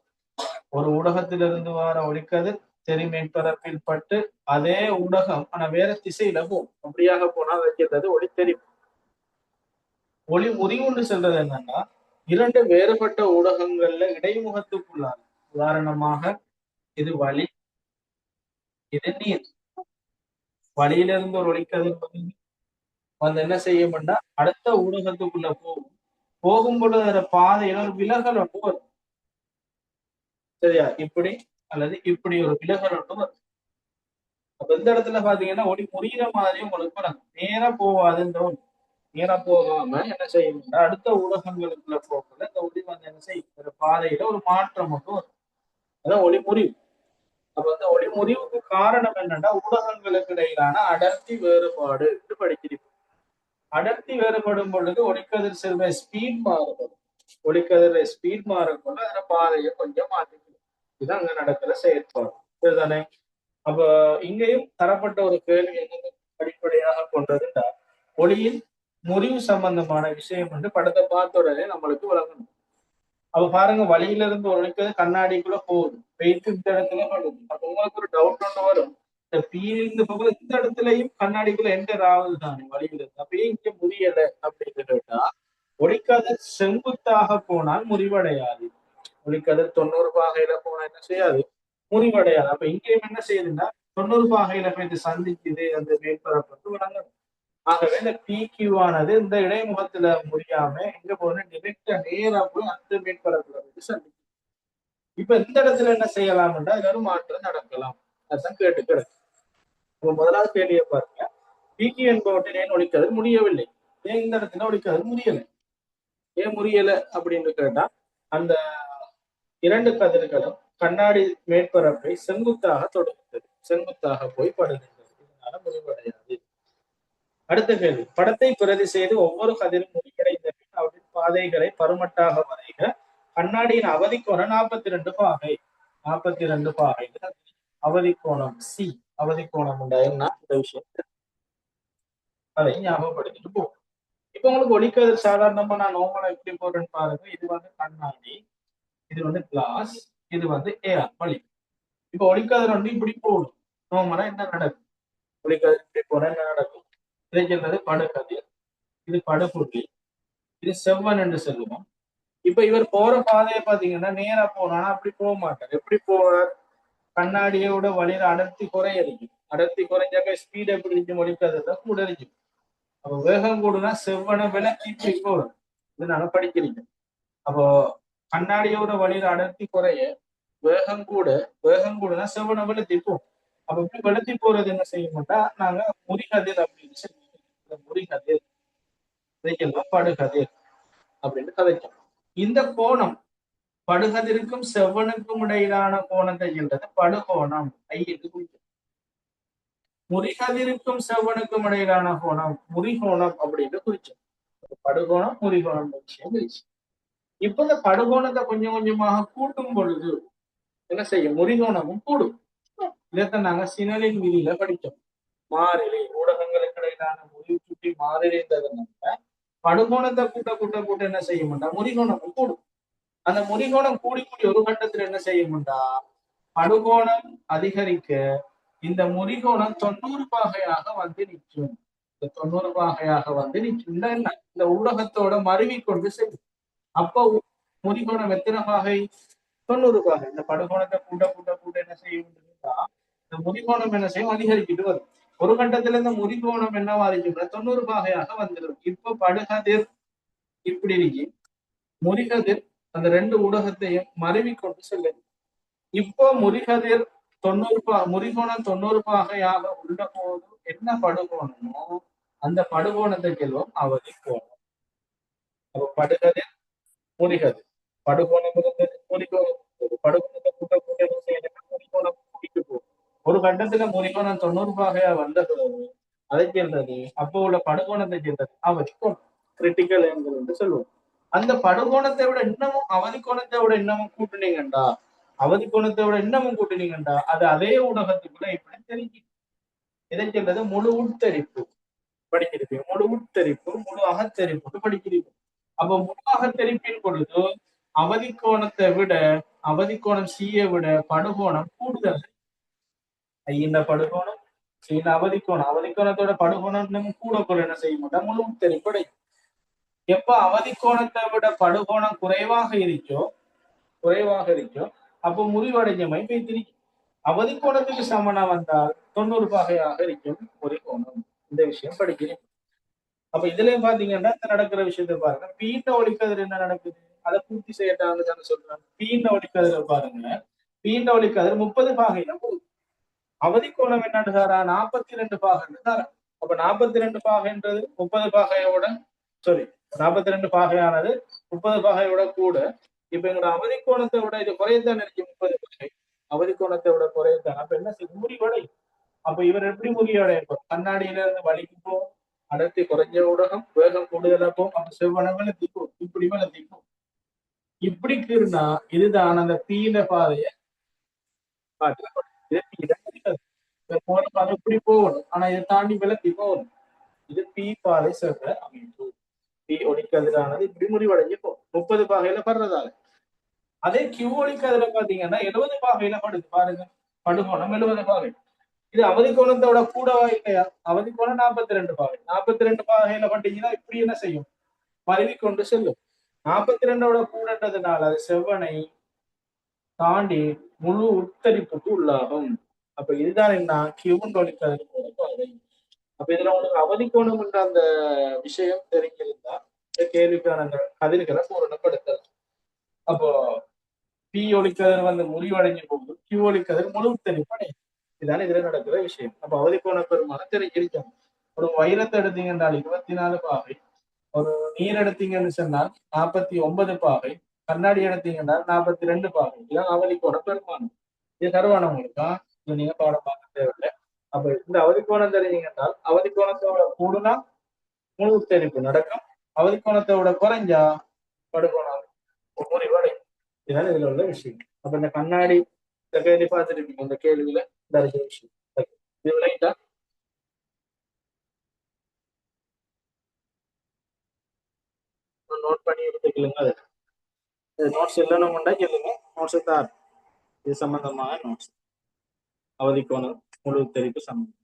ஒரு ஊடகத்திலிருந்து வார ஒளிக்கதிர் தெரிமேற்பரப்பில் பட்டு அதே ஊடகம் ஆனா வேற திசையில போகும். அப்படியாக போனா வைக்கிறது ஒளி தெரிவு. ஒளி முறிவுன்னு சொல்றது என்னன்னா இரண்டு வேறுபட்ட ஊடகங்கள்ல இடைமுகத்துக்குள்ளான, உதாரணமாக இது வழி, இது நீர். வழியிலிருந்து ஒரு ஒளிக்கதிர் வந்து என்ன செய்யும்னா அடுத்த ஊடகத்துக்குள்ள போகும். போகும் பொழுது அந்த பாதையில ஒரு விலகல் ஒன்று வரும். சரியா? இப்படி அல்லது இப்படி ஒரு விலகல் ஒன்று வரும். அப்ப இந்த இடத்துல பாத்தீங்கன்னா ஒளி முறிகிற மாதிரி உங்களுக்கு வரும். நேரா போவாது. இந்த ஒளி நேரா போகாம என்ன செய்யும்னா அடுத்த ஊடகங்களுக்குள்ள போகல இந்த ஒளி வந்து என்ன செய்யும்? ஒரு பாதையில ஒரு மாற்றம் ஒன்று வரும். அதான் ஒளி முறிவு. அப்ப அந்த ஒளி முறிவுக்கு காரணம் என்னன்னா ஊடகங்களுக்கு இடையிலான அடர்த்தி வேறுபாடு என்று படிக்கிறீங்க. அடர்த்தி வேறுபடும் பொழுது ஒளிக்கதிர் செல்வ ஸ்பீட் மாறுபடும். ஒளிக்கதிர் ஸ்பீட் மாறக்குள்ள அந்த பாதையை கொஞ்சம் மாற்றிக்கணும். இதுதான் அங்க நடக்கிற செயற்பாடு. இதுதானே? அப்ப இங்கேயும் தரப்பட்ட ஒரு கேள்வி என்ன அடிப்படையாக கொண்டதுன்னா ஒளியின் முறிவு சம்பந்தமான விஷயம் வந்து படத்தை பார்த்த உடனே நம்மளுக்கு வழங்கணும். அப்ப பாருங்க, வழியில இருந்து ஒரு ஒளிக்கதிர் கண்ணாடிக்குள்ள போகுது, வெயிட் இந்த இடத்துல படுது. அப்ப உங்களுக்கு ஒரு டவுட் ஒன்று வரும், இந்த பி இந்த பக்கம் இந்த இடத்துலயும் கண்ணாடிக்குள்ள என்டர் ஆகுது தானே வழியில இருந்து, அப்பயே இங்க முடியல அப்படின்னு கேட்டா, ஒளிக்கதிர் செங்குத்தாக போனால் முறிவடையாது. ஒளிக்கதிர் 90 பாகையில போனா என்ன செய்யாது, முறிவடையாது. அப்ப இங்கேயும் என்ன செய்யுதுன்னா 90 பாகையில போயிட்டு சந்திக்குது அந்த மேற்பரப்பு விளங்க. ஆகவே இந்த PQ ஆனது இந்த இடைமுகத்துல முடியாம எங்க போகணும், டிரெக்டா நேரா போய் அந்த மேற்பரப்புல போய் சந்திக்கும். இப்ப இந்த இடத்துல என்ன செய்யலாம்ன்றா இது ஒரு மாற்றம் நடக்கலாம். அதுதான் கேட்டு கிடக்கு. இப்ப முதலாவது கேள்வியை பாருங்க, PQ என்பவற்றில் ஏன் ஒளிக்கதிர் முடியவில்லை, ஏன் இந்த இடத்துல ஒளிக்கதிர் முடியல, ஏன் முடியல அப்படின்னு கேட்டா, அந்த இரண்டு கதிர்களும் கண்ணாடி மேற்பரப்பை செங்குத்தாக தொடுகின்றது, செங்குத்தாக போய் படுகின்றது, இதனால முடிவடையாது. அடுத்த கேள்வி, படத்தை பிரதி செய்து ஒவ்வொரு கதிரும் முடிவடைந்த பின் அவற்றின் பாதைகளை பருமட்டாக வரைக. கண்ணாடியின் அவதி கோணம் 42 பாகை. 42 பாகை அவதி கோணம் சி. அவதி கோணம் என்ன இந்த விஷயம் அதை ஞாபகப்படுத்திட்டு போகும். இப்ப உங்களுக்கு ஒளிக்கதிர் சாதாரணமா நான் நார்மலா எப்படி போடுறேன்னு பாருங்க. இது வந்து கண்ணாடி, இது வந்து கிளாஸ், இது வந்து ஏர் வழி. இப்ப ஒளிக்கதிர் வந்து இப்படி போடும், நார்மலா என்ன நடக்கும், ஒளிக்கதிர் இப்படி போனா என்ன நடக்கும், இதை சொல்றது படுகதிர், இது படுபுள்ளி, இது செவ்வன் என்று சொல்லுவோம். இப்ப இவர் போற பாதையை பாத்தீங்கன்னா நேரா போனா அப்படி போக மாட்டார். எப்படி போவார், கண்ணாடியோட வழியில அடர்த்தி குறையடிக்கும், அடர்த்தி குறைஞ்சாக்க ஸ்பீட் எப்படி இருக்கும், ஒளிக்கதிர் கூட இருக்கும். அப்ப வேகம் கூடனா செவ்வனை விலக்கி இப்படி போறோம், இது நாங்க படிக்கிறீங்க. அப்போ கண்ணாடியோட வழியில அடர்த்தி குறைய வேகம் கூட, வேகம் கூடனா செவ்வனை வெளுத்தி போகும். அப்ப இப்படி வெளுத்தி போறது என்ன செய்ய மாட்டா, நாங்க முறிகதிர் அப்படின்னு சொல்லி, முறிகதிர் இதைக்கெல்லாம் படுகதிர் அப்படின்னு கதைச்சோம். இந்த கோணம் படுகதிருக்கும் செவ்வனுக்கும் இடையிலான கோணத்தை சொல்றது படுகோணம் ஐ என்று குறிக்கும். முறிகதிருக்கும் செவ்வனுக்கும் இடையிலான கோணம் முறிகோணம் அப்படின்னு குறிச்சோம். படுகோணம் முறிகோணம் விஷயம் இருந்துச்சு. இப்ப இந்த படுகோணத்தை கொஞ்சம் கொஞ்சமாக கூட்டும் பொழுது என்ன செய்யும், முறிகோணமும் கூடும். இதைத்தான் நாங்க சினலின் விதியில படிச்சோம். மாறிலி ஊடகங்களுக்கு இடையிலான முறிவு சுட்டி மாறிலின்றதுனால படுகோணத்தை கூட்ட கூட்ட கூட்ட என்ன செய்யும்டா, முறிகோணமும் கூடும். அந்த முறிகோணம் கூடி கூடி ஒரு கட்டத்துல என்ன செய்யும்டா, படுகோணம் அதிகரிக்க இந்த முறிகோணம் 90 பாகையாக வந்து நிற்கும். இந்த 90 பாகையாக வந்து நிற்கும். என்ன, இந்த ஊடகத்தோட மருவி கொண்டு செல்லும். அப்போ முறிகோணம் எத்தனை பாகை, 90 பாகை. இந்த படுகோணத்தை கூட்ட கூட்ட கூட்ட என்ன செய்யும், இந்த முறிகோணம் என்ன செய்யும், அதிகரிக்கிட்டு வரும். ஒரு கட்டத்துல இந்த முறிகோணம் என்னவா இருக்கும்னா 90 பாகையாக வந்துடும். இப்ப படுகதிர் இப்படி இருக்கு, முறிகதிர் அந்த ரெண்டு ஊடகத்தையும் மருவி கொண்டு செல்லும். இப்போ முறிகதிர் 90 முறிகோணம் 90 பாகையாக உள்ள போது என்ன படுகோணமோ அந்த படுகோணத்தை செல்வோம் அவதி கோணம். அப்ப படுகதிர் முறிகதிர் படுகோணம் முறிகோணம், படுகோணத்தை கூட்ட கூட்ட முறிகோணம் கூட்டிட்டு போகும். ஒரு கட்டத்துல முறிகோணம் 90 பாகையா வந்த பிறகு அதை செல்றது அப்போ உள்ள படுகோணத்தை செல்றது அவதி கோணம், கிரிட்டிக்கல் ஆங்கிள் என்று சொல்லுவோம். அந்த படுகோணத்தை விட இன்னமும் அவதி கோணத்தை விட இன்னமும் கூட்டினீங்கண்டா, அவதி கோணத்தை விட இன்னமும் கூட்டினீங்கண்டா அது அதே ஊடகத்துக்குள்ள இப்படி தெரியும். இதை சொல்றது முழு உட்தரிப்பு படிக்கிறீங்க, முழு உட்தரிப்பு முழு அகத்தரிப்பு படிக்கிறீங்க. அப்ப முழு அகத்தரிப்பின் பொழுது அவதி கோணத்தை விட, அவதி கோணம் சீயை விட படுகோணம் கூடுதல். இந்த படுகோணம் சீன அவதி கோணம், அவதி கோணத்தோட படுகோணம் கூட கூட என்ன செய்ய மாட்டோம், முழு உட்தரிப்படை. எப்ப அவதி கோணத்தை விட படுகோணம் குறைவாக இருக்கோ, குறைவாக இருக்கோ அப்போ முறிவடைஞ்சமை வைத்திருக்கும். அவதி கோணத்துக்கு சமனா வந்தால் 90 பாகையாக இருக்கும் ஒரு கோணம். இந்த விஷயம் படிக்கிறேன். அப்ப இதுலயும் பாத்தீங்கன்னா நடக்கிற விஷயத்த பாருங்க, பீண்ட ஒளிக்கதிர் என்ன நடக்குது அதை பூர்த்தி செய்யட்டாங்கன்னு சொல்றாங்க. பீண்ட ஒளிக்கதிர் பாருங்க, பீண்ட ஒளிக்கதிர் 30 பாகையில போகுது. அவதி கோணம் என்னன்னு 42 பாகைன்னு தர. அப்ப 42 பாகைன்றது 30 பாகையோட, சாரி 42 பாகையானது 30 பாகையோட கூட. இப்ப எங்களோட அவதி கோணத்தை விட இது குறையத்தான் நினைச்சு 30 பாகை அவதி கோணத்தை விட குறையத்தான். அப்ப என்ன செய்யும், முறிவடை. அப்ப இவர் எப்படி முறிவடையும், கண்ணாடியில இருந்து வலிக்கு போகும், அடர்த்தி குறைஞ்ச ஊடகம், வேகம் கூடுதலா போகும், அப்ப செவ்வனை வளர்த்திக்கும், இப்படி வளர்த்திக்கும். இப்படிக்கு இருந்தா இதுதான் அந்த பீல பாதைய காட்டுறது. போற பாதை இப்படி போகணும், ஆனா இதை தாண்டி விளக்கி போகணும். இது பி பாதை சென்ற அமைப்பு. பி ஒளிக்கதிரானது இப்படி முடிவடைஞ்சு போகும் 30 பாகையில படுறதால. அதே கியூலிக்கு அதுல பாத்தீங்கன்னா 70 பாகையில படுது பாருங்க, படுகோணம் 70 பாகை. இது அவதி கோணத்தோட கூடவா இல்லையா? அவதி கோணம் 42 பாகை. 42 பாகையில பட்டீங்கன்னா இப்படி என்ன செய்யும்? மருவி கொண்டு செல்லும். 42ஓட கூடன்றதுனால அது செவ்வனை தாண்டி முழு உட்தரிப்புக்கு உள்ளாகும். அப்ப இதுதான் என்ன, கியூன் ஒளிக்கதிரோட பாதை. அப்ப இதுல உங்களுக்கு அவதி கோணம் என்ற அந்த விஷயம் தெரிஞ்சிருந்தா இந்த கேள்விக்கான அந்த கதிர்களை பூரணப்படுத்தலாம். அப்போ பி ஒளிக்கதிர் வந்து முடிவடைஞ்சு போகுது, கியூ ஒளிக்கதிர் முழு உட்தரிப்பு அடையும். இதுதான் இதுல நடக்கிற விஷயம். அப்ப அவதி கோண பெருமான தெரிஞ்சிருக்கணும். ஒரு வைரத்தை எடுத்தீங்கன்றால் 24 பாகை, ஒரு நீர் எடுத்தீங்கன்னு சொன்னால் 49 பாகை, கண்ணாடி எடுத்தீங்கன்னா 42 பாகை. இதுதான் அவதி கோண பெருமானம். இது தருவானவங்களுக்கா இது நீங்க பாடம் பார்க்க தேவையில்லை. அப்ப இந்த அவதி கோணம் தெரிஞ்சீங்கன்றால் அவதி கோணத்தோட கூடுனா முழு உட்தரிப்பு நடக்கும், அவதி கோணத்தோட குறைஞ்சா படுகோணம் முறிவடையும். இதுதான் இதுல உள்ள விஷயம். அப்ப இந்த கண்ணாடி இந்த கேள்வி பார்த்துருப்பீங்க, இந்த கேள்வியில இந்த இருக்கிற விஷயம் இது விளையிட்டா நோட் பண்ணி எடுத்துக்கலுங்க. அது நோட்ஸ் இல்லைன்னு உண்டா கேளுங்க, நோட்ஸ் தான் இது சம்பந்தமாக நோட்ஸ் அவதி கோணம் முழு உட்தரிப்பு சம்பந்தம்.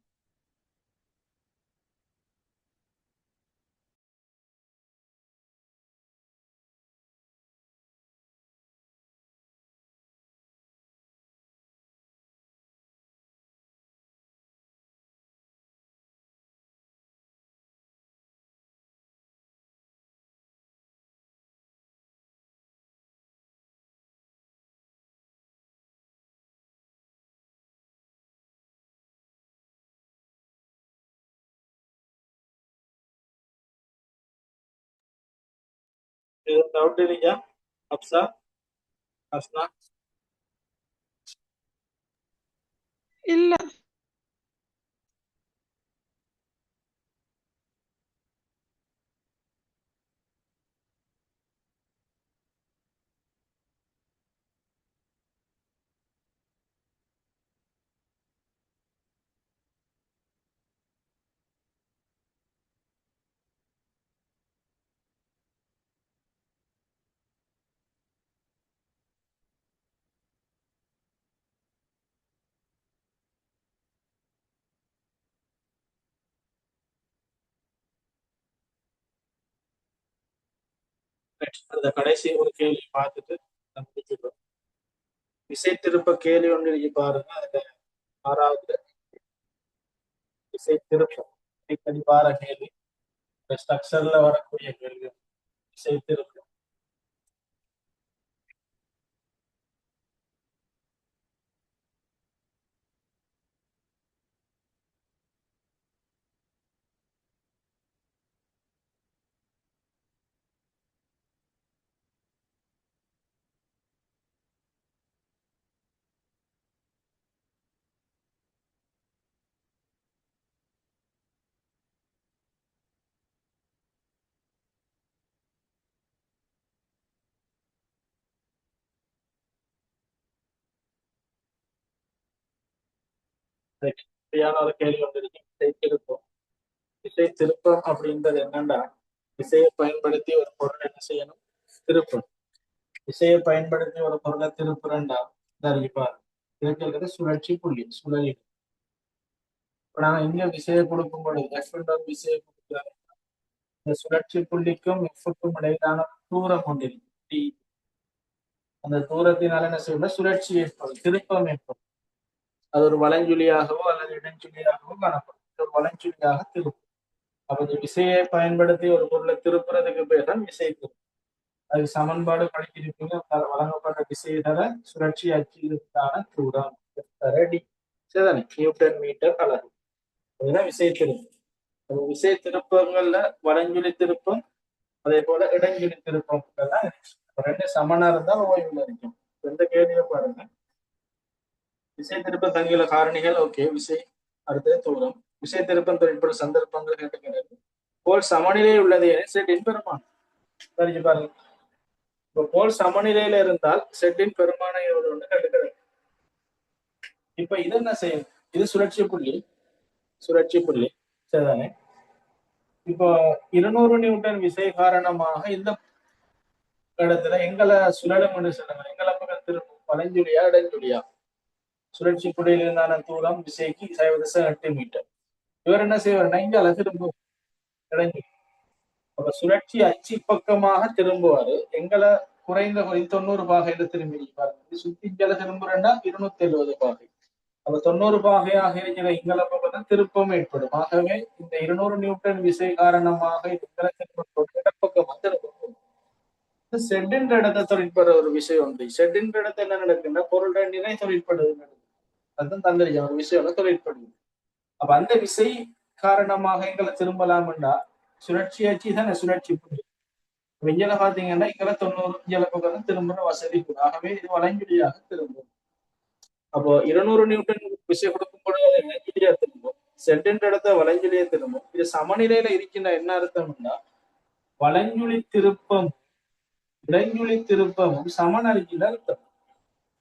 இது டவுட் இல்லையா அப்சா, அஸ்னா? இல்ல. அந்த கடைசி ஒரு கேள்வி பார்த்துட்டு நம்ம முடிச்சுக்கிறோம். விசை திருப்ப கேள்வி ஒன்று இருக்கு பாருங்க, அதுல 6வது விசை திருப்பம் அடிக்கடி வார கேள்வி, ஸ்ட்ரக்சர்ல வரக்கூடிய கேள்வி விசை திருப்பம். சரியான ஒரு கேள்வி ஒன்று இருக்கு, விசை திருப்பம். விசை திருப்பம் அப்படின்றது என்னன்னா, விசையை பயன்படுத்தி ஒரு பொருள் என்ன செய்யணும், திருப்பணும். விசையை பயன்படுத்தி ஒரு பொருளை திருப்புறண்டா அறிவிப்பார். இருக்கிறது சுழற்சி புள்ளி, சுழலி. இப்ப நாங்க இங்க விசையை கொடுக்கும் பொழுது எஃப் என்ற விசையை கொடுக்கிறாங்க. இந்த சுழற்சி புள்ளிக்கும் எஃப்க்கும் இடையிலான தூரம் கொண்டிருக்கு டி. அந்த தூரத்தினால என்ன செய்யணும், சுழற்சி ஏற்படும், திருப்பம் ஏற்படும். அது ஒரு வலஞ்சுழியாகவோ அல்லது இடஞ்சுழியாகவோ காணப்படும். ஒரு வலஞ்சுழியாக திருப்பும். அப்ப இந்த விசையை பயன்படுத்தி ஒரு பொருளை திருப்புறதுக்கு பேர் தான் விசை திருப்பம். அது சமன்பாடு படிச்சிருப்பீங்க. வழங்கப்பட்ட விசை தர சுழற்சி அச்சிற்கான தூரம் டி. சரிதானே, நியூட்டன் மீட்டர் அலகு. அதுதான் விசை திருப்பம். அப்ப விசை திருப்பங்கள்ல வலஞ்சுழி திருப்பம் அதே போல இடஞ்சுழி திருப்பம் எல்லாம் ரெண்டு சமனா இருந்தால் ஓய்வுல இருக்கும். எந்த கேள்வியை பாருங்க, விசை திருப்ப தங்கியுள்ள காரணிகள் ஓகே, விசை அடுத்தது தூரம். விசை திருப்பம் தொழிற்படும் சந்தர்ப்பங்கள் கேட்டுக்கிறது போல் சமநிலை உள்ளது என செட்டின் பெருமானம் தெரிஞ்சு பாருங்க. இப்போ போல் சமநிலையில இருந்தால் செட்டின் பெருமானம் எவ்வளவு ஒன்று கேட்டுக்கிறது. இப்ப இது என்ன செய்யும், இது சுழற்சி புள்ளி, சுழற்சி புள்ளி சரிதானே. இப்போ 200 நியூட்டன் விசை காரணமாக இந்த இடத்துல எங்களை சுழலும் சொல்லுங்க. எங்களை பக்கம் திரும்பும் வலஞ்சுழியா இடஞ்சுழியா? சுழற்சி புள்ளியில் இருந்தான தூரம் விசைக்கு 8 மீட்டர். இவர் என்ன செய்வார்? இங்கால திரும்பும் இடஞ்சுழி. அப்ப சுழற்சி அச்சு பக்கமாக திரும்புவாரு. எங்களை குறைந்த 90 பாகையில திரும்பி சுத்தி இங்கால திரும்புறேன்னா 270 பாகை. அப்ப 90 பாகையாக இருக்கிற எங்களை பக்கம் திருப்பம் ஏற்படும். ஆகவே இந்த 200 நியூட்டன் விசை காரணமாக இடப்பக்கமாக திரும்பும். செட்டின்ற இடத்தை தொழிற்படுற ஒரு விஷயம் உண்டு. செட்டின்ற இடத்துல என்ன நடக்குன்னா பொருளுடைய நிறை தொழிற்படுது. அதுதான் தந்திரிக்க ஒரு விஷயம் தொழிற்படுது. அப்ப அந்த விசை காரணமாக எங்களை திரும்பலாம்டா சுழற்சி ஆட்சி தானே சுழற்சி புள்ளி. இங்கல பாத்தீங்கன்னா இங்கல 90 இங்கல பக்கம் திரும்புற வசதி கூட. ஆகவே இது வளைஞ்சுழியாக திரும்பும். அப்போ 200 நியூட்டன் விசை கொடுக்கும் பொழுது வளைஞ்சுழியா திரும்பும். செட்டின்ற இடத்த வளைஞ்சுழியா திரும்பும். இது சமநிலையில இருக்கின்ற என்ன அர்த்தம்னா வளைஞ்சுழி திருப்பம் இடைஞ்சுழி திருப்பமும் சமனறிக்கிற அர்த்தம்.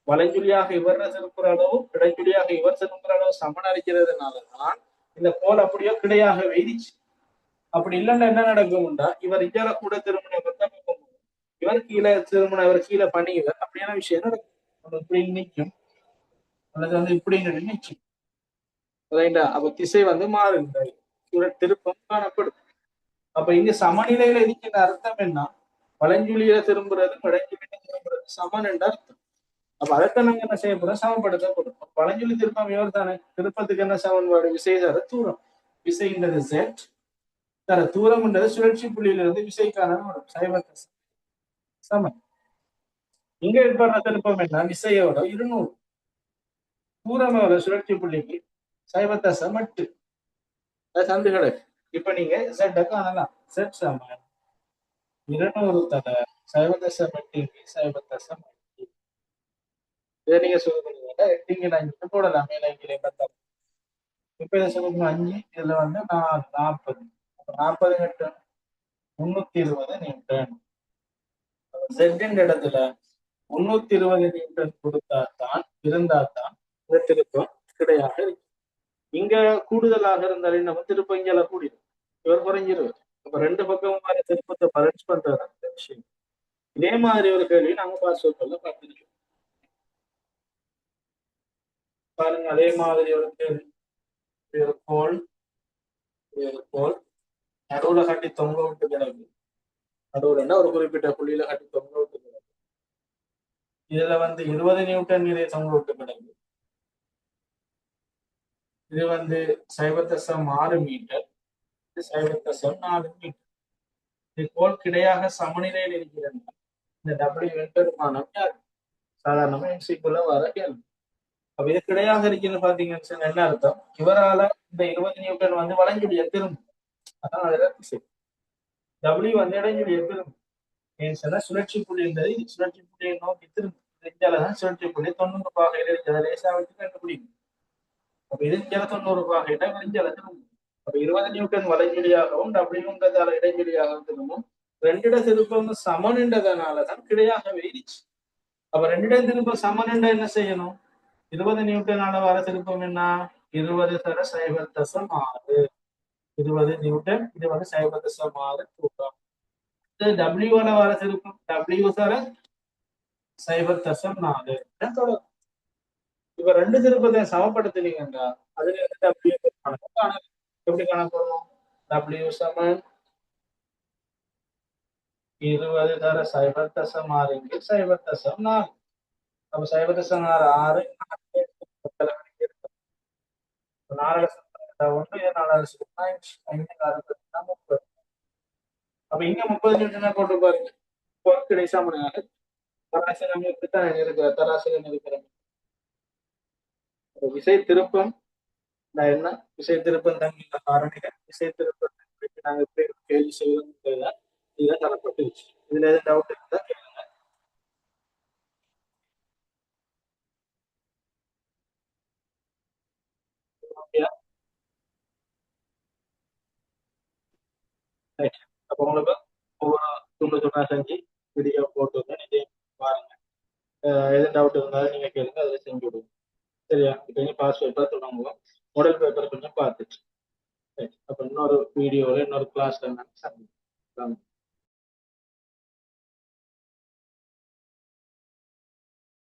வளைஞ்சுழியாக இவர் திருப்புற அளவும் இடைஞ்சுழியாக இவர் திருப்புற அளவு சமனறிக்கிறதுனாலதான் இந்த கோல் அப்படியோ கிடையாக வெயிச்சு. அப்படி இல்லைன்னா என்ன நடக்கும்டா இவர் இஜால கூட திருமணம் இவர் கீழே திருமணம் இவர் கீழே பண்ணிவர் அப்படியான விஷயம் நடக்கும். இப்படி நிற்கும் அல்லது இப்படி நிற்கும். அப்ப திசை மாறுகின்றது. திருப்பம் காணப்படும். அப்ப இங்க சமநிலையில இருக்கின்ற அர்த்தம் என்ன? வளைஞ்சுழியில திரும்புறது இடைஞ்சுழியில திரும்புறது சமன் என்ற அர்த்தம். அப்ப அதைத்தான் நாங்க என்ன செய்ய போறோம்? சமப்படுத்தப்படும். வளைஞ்சுழி திருப்பம் இவர் தானே. திருப்பத்துக்கு என்ன சமன்பாடு? விசை தர தூரம். விசைன்றது செட் தர தூரம்ன்றது சுழற்சி புள்ளியிலிருந்து விசைக்கான சமன். இங்க ஏற்படுற திருப்பம் என்ன? விசையோட 200 தூரமோட சுழற்சி புள்ளிக்கு 0.8 சந்து கிடக்கு. இப்ப நீங்க செட்டை காணலாம். செட் சமன் 200 தர 0.8 0.8. இதை நீங்க சொல்லுங்க. எட்டிங்க போடலாம். மேல கீழே பார்த்தாலும் இப்ப இதை சொல்லுங்க 5 இதுல 40 40 நியூட்டன் 320 நியூட்டன். செட்டின் இடத்துல 320 நியூட்டன் கொடுத்தாதான் இருந்தாதான் இந்த திருப்பம் கிடையாக இருக்கு. இங்க கூடுதலாக இருந்தாலும் நம்ம திருப்பம் இங்கே கூடிடும். இவர் குறைஞ்சிருவார். அப்ப ரெண்டு பக்கமும் மாதிரி திருப்பத்தை பரட்சி பண்றது அந்த விஷயம். இதே மாதிரி ஒரு கேள்வி நாங்க பாஸ்வேர்ட்ல பார்த்துருக்கோம். பாருங்க, அதே மாதிரி ஒரு கேள்வி. ஒரு கோல் நடுவுல கட்டி தொங்க விட்டு கிடக்கு. நடுவுல ஒரு குறிப்பிட்ட புள்ளியில கட்டி தொங்க விட்டு கிடக்கு. இதுல 20 நியூட்டன் நிறைய தொங்க விட்டு கிடக்கு. இது 0.6 மீட்டர், 0.4 மீட்டர். இது கோல் கிடையாக சமநிலையில் இருக்கிறது. இந்த டபிள்யூ பெருமானம் யார்? சாதாரணமா எம்சிக்குள்ள வர கேள்வி. அப்ப இது கிடையாக இருக்குன்னு பாத்தீங்கன்னு என்ன அர்த்தம்? இவரால இந்த 20 நியூட்டன் வளைஞ்சுடைய திரும்பும். அதான் அதுல டபிள்யூ இடைஞ்சுடைய திரும்பும். ஏன்னு சொன்னா சுழற்சி புள்ளி இருந்தது. சுழற்சி புள்ளியை நோக்கி திரும்பும். இந்தியாலதான் சுழற்சி புள்ளி 90 பாகையில இருக்கிறத லேசா வச்சு கண்டுபிடிக்கும். அப்ப இது 90 பாகையில இந்தியால திரும்பும். அப்ப 20 நியூட்டன் வளைஞ்சுடியாகவும் டபிள்யூன்றதால இடைஞ்சொலியாகவும் திரும்பும். ரெண்டிட திருப்பம் சமன்ன்றதுனாலதான் கிடையாக வெயிச்சு. அப்ப ரெண்டிட திருப்பம் சமன் என்ன செய்யணும்? 20 நியூட்டனால வர திருப்பம் என்ன? 20 தர 0.6. 20 நியூட்டன். இது 0.6 தூக்கம். டபிள்யூல வர திருப்பம் டபிள்யூ தர 0.4. இப்ப ரெண்டு திருப்பத்தை சமப்படுத்தினீங்கன்னா அதுல டபிள்யூ எப்படி காணப்படும்? டபிள்யூ சமன் 20 தர 0.6 0.4. அப்ப 0.6 அப்ப இங்க 30 நியூட்டனா போட்டு பாருங்க. கிடைச்சா முடியாது. தராசு நம்ம இப்படித்தான் இருக்கிற தராசுகள் இருக்கிறோம். விசை திருப்பம் என்ன? விசை திருப்பம் தான் காரணிகள். விசை திருப்பம் நாங்க கேள்வி செய்யணும். இதுதான் தரப்பட்டுருச்சு. இதுல எதுவும் டவுட் இருந்தா கேளுங்க. அப்ப உங்களுக்கு ஒவ்வொரு துண்டு செஞ்சு வீடியோ போட்டு நீங்க பாருங்க. எதுவும் டவுட் இருந்தாலும் நீங்க கேளுங்க, அதில் செஞ்சு விடுவோம். சரியா? இப்போ பாஸ் பேப்பர் தொடங்குவோம். மாடல் பேப்பர் கொஞ்சம் பார்த்துச்சு. அப்ப இன்னொரு வீடியோல இன்னொரு கிளாஸ்ல நான் சந்திப்பேன்.